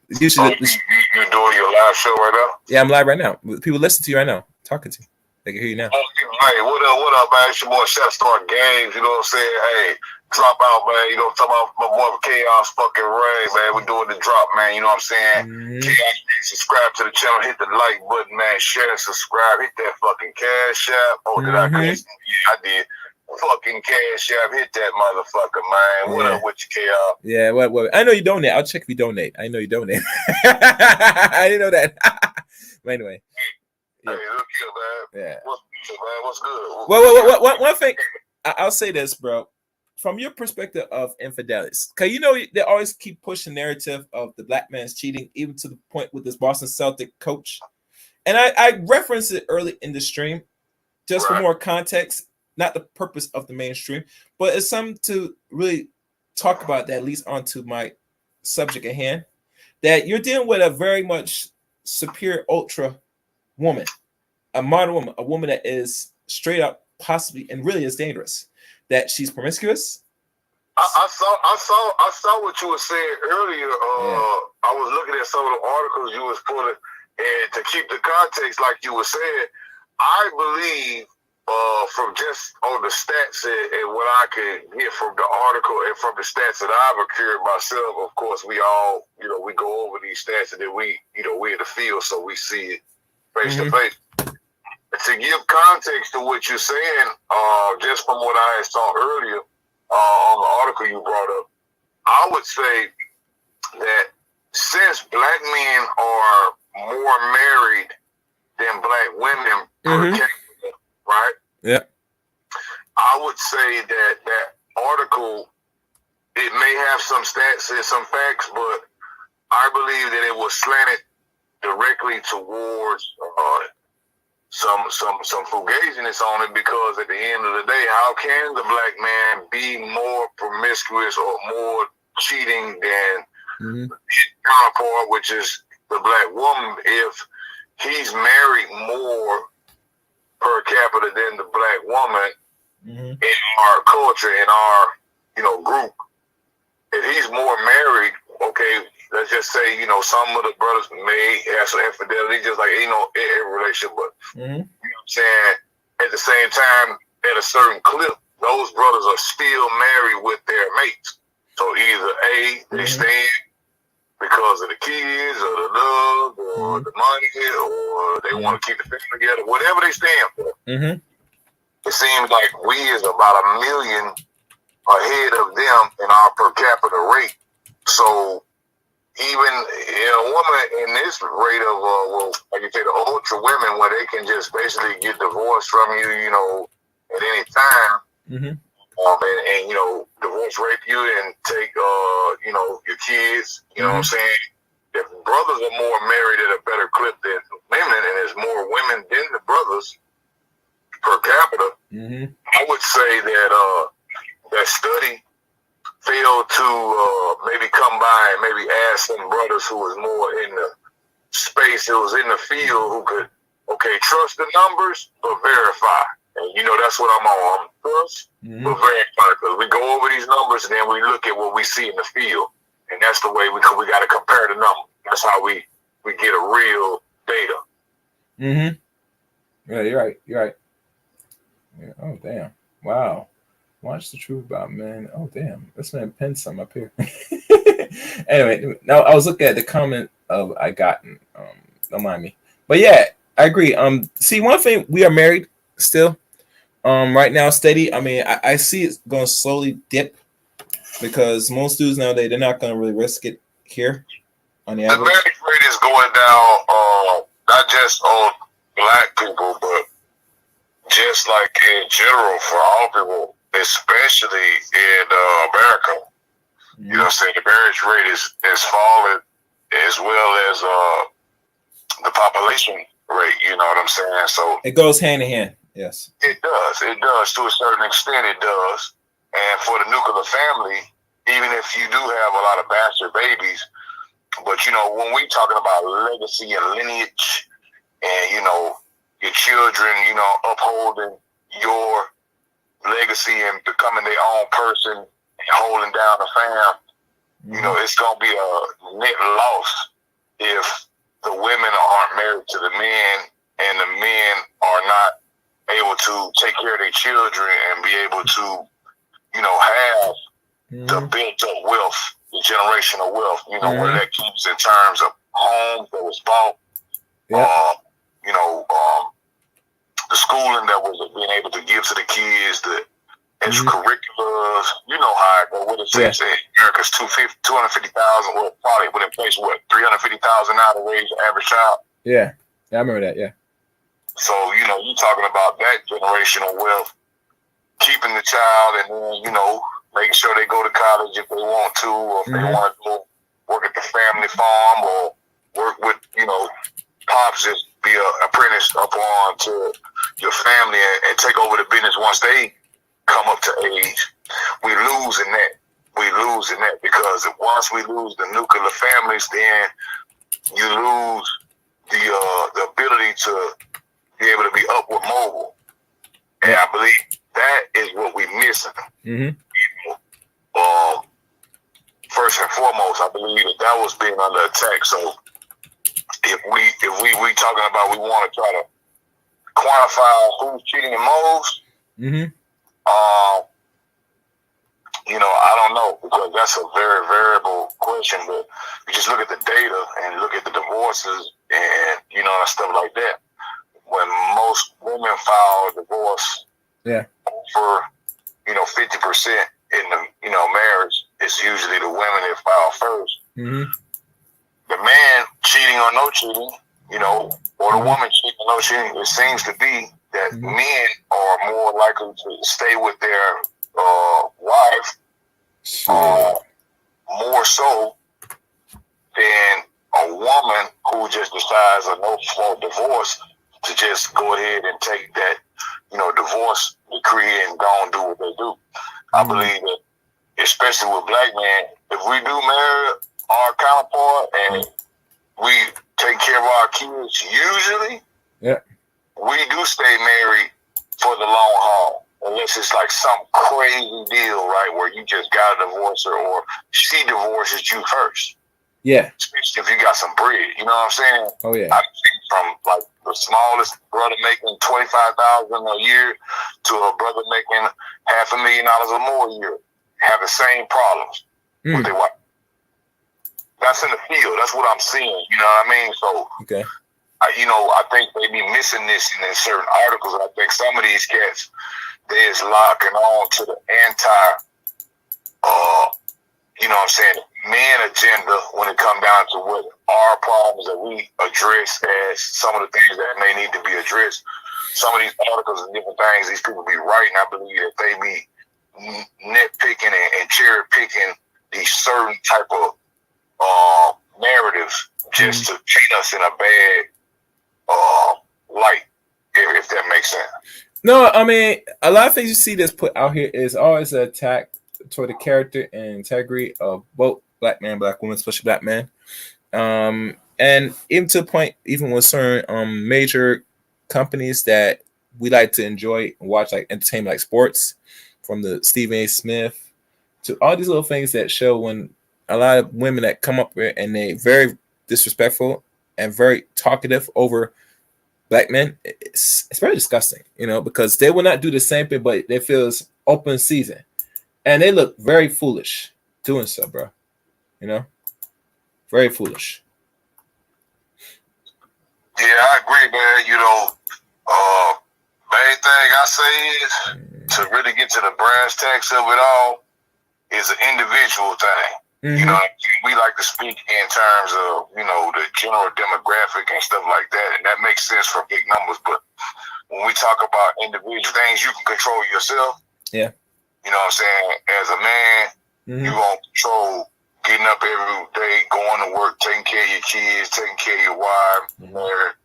You're doing your live show right now? Yeah, I'm live right now. People listen to you right now, talking to you. They can hear you now. Hey, what up, man? It's your boy JezThot Games. You know what I'm saying? Hey, drop out, man. You know, talking about my boy Chaos fucking Ray, man. We're doing the drop, man. You know what I'm saying? Chaos, subscribe to the channel, hit the like button, man. Share and subscribe. Hit that fucking cash app. Oh, did I cuss? Yeah, I did. Fucking cash app. Hit that motherfucker, man. What up with you, Chaos? Yeah, what? I know you donate. I'll check if you donate. I know you donate. I didn't know that. But anyway. Hey, look here, man. Yeah. What's good, man? What's good? Well, one thing, I'll say this, bro. From your perspective of infidelities, because you know they always keep pushing narrative of the black man's cheating, even to the point with this Boston Celtic coach. And I referenced it early in the stream, just for more context, not the purpose of the mainstream, but it's something to really talk about that leads on to my subject at hand, that you're dealing with a very much superior ultra woman, a modern woman, a woman that is straight up possibly and really is dangerous, that she's promiscuous. I saw what you were saying earlier. I was looking at some of the articles you was putting, and to keep the context, like you were saying, I believe from just on the stats and what I could get from the article and from the stats that I've accrued myself. Of course, we all, you know, we go over these stats and then we, you know, we're in the field, so we see it face to face. To give context to what you're saying, just from what I saw earlier on the article you brought up, I would say that since black men are more married than black women per capita, right? Yeah. I would say that that article, it may have some stats and some facts, but I believe that it was slanted directly towards some fugaziness on it, because at the end of the day, how can the black man be more promiscuous or more cheating than his counterpart, which is the black woman, if he's married more per capita than the black woman in our culture, in our, you know, group? If he's more married, okay, let's just say, you know, some of the brothers may have some infidelity, just like, you know, in every relationship, but you know what I'm saying, at the same time, at a certain clip, those brothers are still married with their mates. So either A, they stand because of the kids or the love or the money, or they want to keep the family together, whatever they stand for. It seems like we is about 1 million ahead of them in our per capita rate. So even a woman in this rate of, well, like you say, the ultra women, where they can just basically get divorced from you, you know, at any time, and you know, divorce, rape you, and take, you know, your kids. You know what I'm saying? If brothers are more married at a better clip than women, and there's more women than the brothers per capita, I would say that that study failed to maybe come by and maybe ask some brothers who was more in the space, who was in the field, who could, okay, trust the numbers, but verify. And, you know, that's what I'm on. Trust, but verify. Because we go over these numbers and then we look at what we see in the field. And that's the way we got to compare the numbers. That's how we get a real data. Yeah, you're right. You're right. Yeah. Oh, damn. Wow. Watch the truth about, man. Oh, damn. This man pinned some up here. Anyway, now I was looking at the comment of I gotten. Don't mind me. But yeah, I agree. See, one thing, we are married still. Right now, steady. I mean, I see it's going to slowly dip, because most dudes nowadays, they're not going to really risk it here on the average. The marriage rate is going down, not just on black people, but just like in general for all people, especially in America. You know what I'm saying? The marriage rate is falling, as well as the population rate. You know what I'm saying? So it goes hand in hand. Yes, it does. It does, to a certain extent. It does. And for the nuclear family, even if you do have a lot of bastard babies, but you know, when we talking about legacy and lineage, and you know, your children, you know, upholding your legacy and becoming their own person and holding down the fam, you know, it's gonna be a net loss if the women aren't married to the men and the men are not able to take care of their children and be able to, have the built-up wealth, the generational wealth. Whether that keeps in terms of homes that was bought, the schooling that was being able to give to the kids, the extracurriculars. You know how it goes. What it says in America's 250,000. Well, probably put in place 350,000 now to raise the average child. Yeah, I remember that. Yeah. So you're talking about that generational wealth, keeping the child, and then making sure they go to college if they want to, or if they want to go work at the family farm or work with pops, just be an apprentice upon to your family and take over the business once they come up to age. We lose in that because once we lose the nuclear families, then you lose the ability to be able to be upward mobile. And I believe that is what we're missing. First and foremost, I believe that was being under attack. So if we talking about we want to try to quantify who's cheating the most, I don't know, because that's a very variable question. But you just look at the data and look at the divorces and stuff like that. When most women file a divorce, over 50% in the marriage, it's usually the women that file first. The man cheating or no cheating, or the woman cheating or no cheating, it seems to be that men are more likely to stay with their wife more so than a woman who just decides a no-fault divorce to just go ahead and take that, divorce decree and go and do what they do. I believe that, especially with black men, if we do marry our counterpart and we take care of our kids, usually, we do stay married for the long haul. Unless it's like some crazy deal, right, where you just got a divorce or she divorces you first. Yeah. Especially if you got some bread, you know what I'm saying? Oh, yeah. I've seen from like the smallest brother making $25,000 a year to a brother making $500,000 or more a year have the same problems with their wife. That's in the field. That's what I'm seeing. You know what I mean? So, I think they be missing this in certain articles. And I think some of these cats, they is locking on to the men agenda when it come down to what our problems that we address as some of the things that may need to be addressed. Some of these articles and different things these people be writing, I believe that they be nitpicking and cherry picking these certain type of narratives just to paint us in a bad light, if that makes sense. No, I mean, a lot of things you see that's put out here is always an attack toward the character and integrity of both black men, black women, especially black men. And even to the point, even with certain major companies that we like to enjoy and watch, like entertainment, like sports, from the Stephen A. Smith to all these little things that show when a lot of women that come up here and they very disrespectful and very talkative over black men, it's very disgusting, because they will not do the same thing, but they feel it's open season. And they look very foolish doing so, bro. Very foolish. Yeah, I agree, man. Main thing I say is to really get to the brass tacks of it all is an individual thing. We like to speak in terms of, the general demographic and stuff like that, and that makes sense for big numbers. But when we talk about individual things, you can control yourself. Yeah. You know what I'm saying? As a man, you gonna control getting up every day, going to work, taking care of your kids, taking care of your wife, married.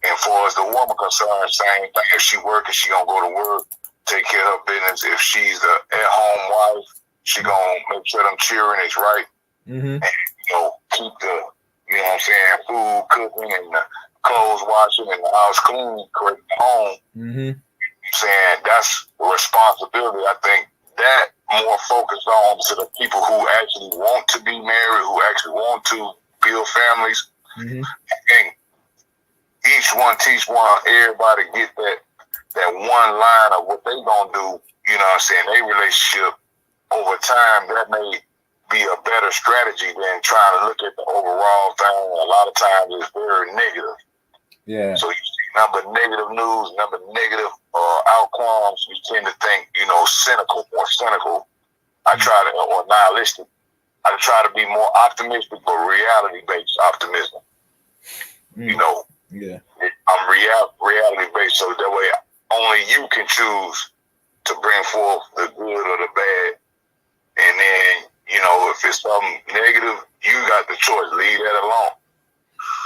And far as the woman concerned, same thing. If she working, she gonna go to work, take care of her business. If she's the at-home wife, she gonna make sure them children is right. And, keep the, food cooking and the clothes washing and the house clean, correct the home. Saying that's responsibility. I think that more focused on to the people who actually want to be married, who actually want to build families. And each one teach one, everybody get that one line of what they gonna do, you know what I'm saying, their relationship over time, that may be a better strategy than trying to look at the overall thing. A lot of times it's very negative. Yeah. So you see number negative news, number negative outcomes, you tend to think, more cynical. I try to, or nihilistic. I try to be more optimistic, but reality-based optimism. Yeah. I'm reality-based, so that way only you can choose to bring forth the good or the bad. And then, if it's something negative, you got the choice. Leave that alone.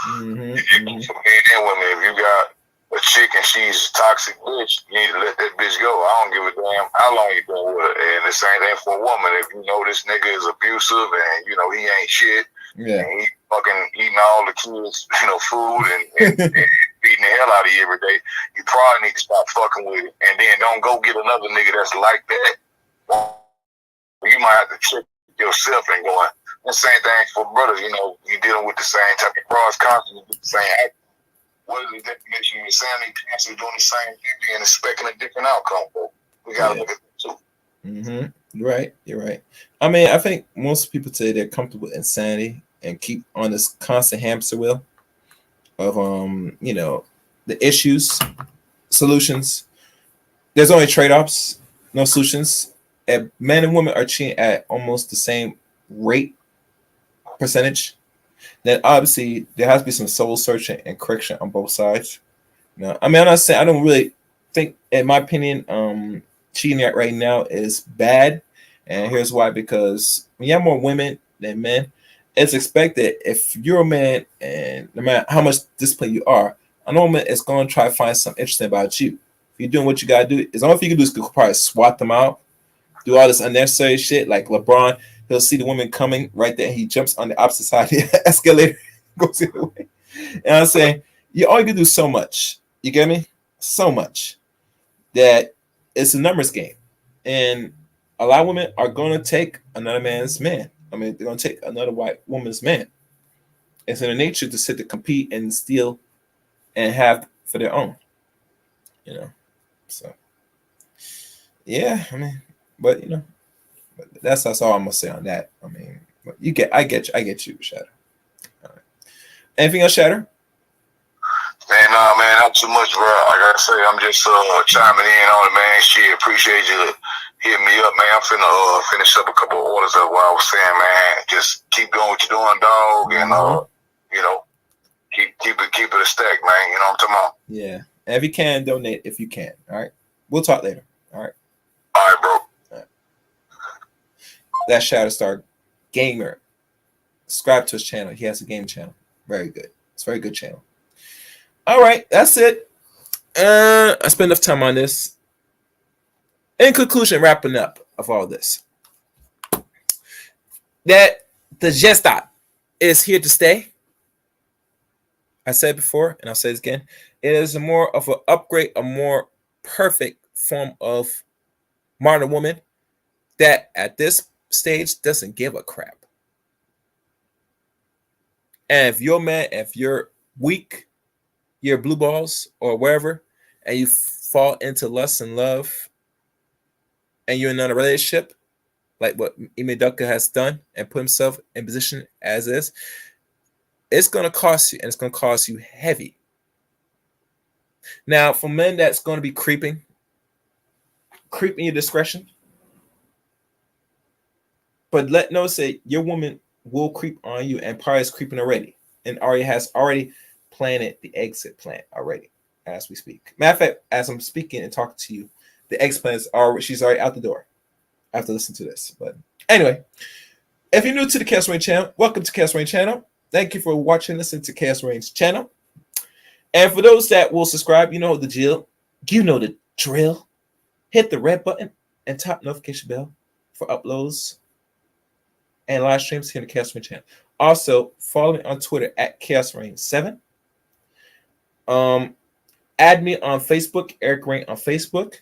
For men and women, if you got a chick and she's a toxic bitch, you need to let that bitch go. I don't give a damn how long you been with her. And the same thing for a woman. If you know this nigga is abusive and he ain't shit, and he fucking eating all the kids, food and beating the hell out of you every day, you probably need to stop fucking with it. And then don't go get another nigga that's like that. You might have to check yourself and going. The same thing for brothers, you're dealing with the same type of cross constantly with the same act. What is the definition of insanity? Constantly doing the same thing and expecting a different outcome. But we gotta look at that too. You're right. I mean, I think most people today, they're comfortable with insanity and keep on this constant hamster wheel of the issues, solutions. There's only trade-offs, no solutions. And men and women are cheating at almost the same rate percentage. Then obviously there has to be some soul searching and correction on both sides. I mean, I'm not saying, I don't really think, in my opinion, cheating right now is bad. And here's why: because when you have more women than men, it's expected if you're a man, and no matter how much disciplined you are, a woman is going to try to find something interesting about you. If you're doing what you got to do, as only thing you can do is probably swat them out, do all this unnecessary shit. Like LeBron, he'll see the woman coming right there, he jumps on the opposite side of the escalator, goes the other way. And I'm saying, you only can do so much. You get me? So much that it's a numbers game. And a lot of women are going to take another man's man. I mean, they're going to take another white woman's man. It's in their nature to sit to compete and steal and have for their own. So yeah, I mean, but that's all I'm gonna say on that. I mean, I get you, Shatter. All right. Anything else, Shatter? Man, not too much, bro. Like I say, I'm just chiming in on it, man. Shit, appreciate you hitting me up, man. I'm finna finish up a couple of orders of what I was saying, man. Just keep doing what you're doing, dog, and keep it a stack, man. You know what I'm talking about? Yeah. And if you can, donate if you can. All right. We'll talk later. All right. All right, bro. All right. That's Shatterstar Gamer. Subscribe to his channel. He has a game channel. Very good. It's a very good channel. All right, that's it. I spent enough time on this. In conclusion, wrapping up of all this, that the JezThot is here to stay. I said before, and I'll say this again. It is a more of an upgrade, a more perfect form of modern woman that at this stage doesn't give a crap. And if you're mad, if you're weak, you're blue balls or wherever, and you fall into lust and love, and you're in a relationship, like what Ime Dutka has done and put himself in position as is, it's going to cost you, and it's going to cost you heavy. Now, for men that's going to be creeping your discretion, but let know say your woman will creep on you, and probably is creeping already, and has already planted the exit plan already as we speak. Matter of fact, as I'm speaking and talking to you, the exit plan is she's already out the door. I have to listen to this. But anyway, if you're new to the Chaos Rain channel, welcome to Chaos Rain channel. Thank you for watching, listening to Chaos Rain's channel. And for those that will subscribe, you know the drill. You know the drill. Hit the red button and top notification bell for uploads and live streams here on the Chaos Rain channel. Also, follow me on Twitter at Chaos Rain 7. Add me on Facebook, Eric Rain on Facebook,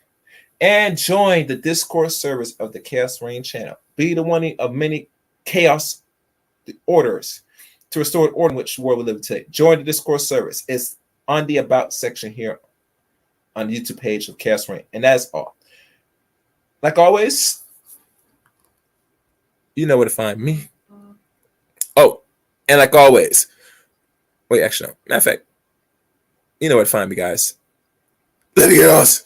and join the Discord service of the Chaos Rain channel. Be the one of many chaos orders to restore order in which world we live today. Join the Discord service. It's on the About section here on the YouTube page of Chaos Rain. And that's all. like always, you know where to find me. Oh, and like always, wait, actually, no. Matter of fact, you know where to find me, guys. Let me get us.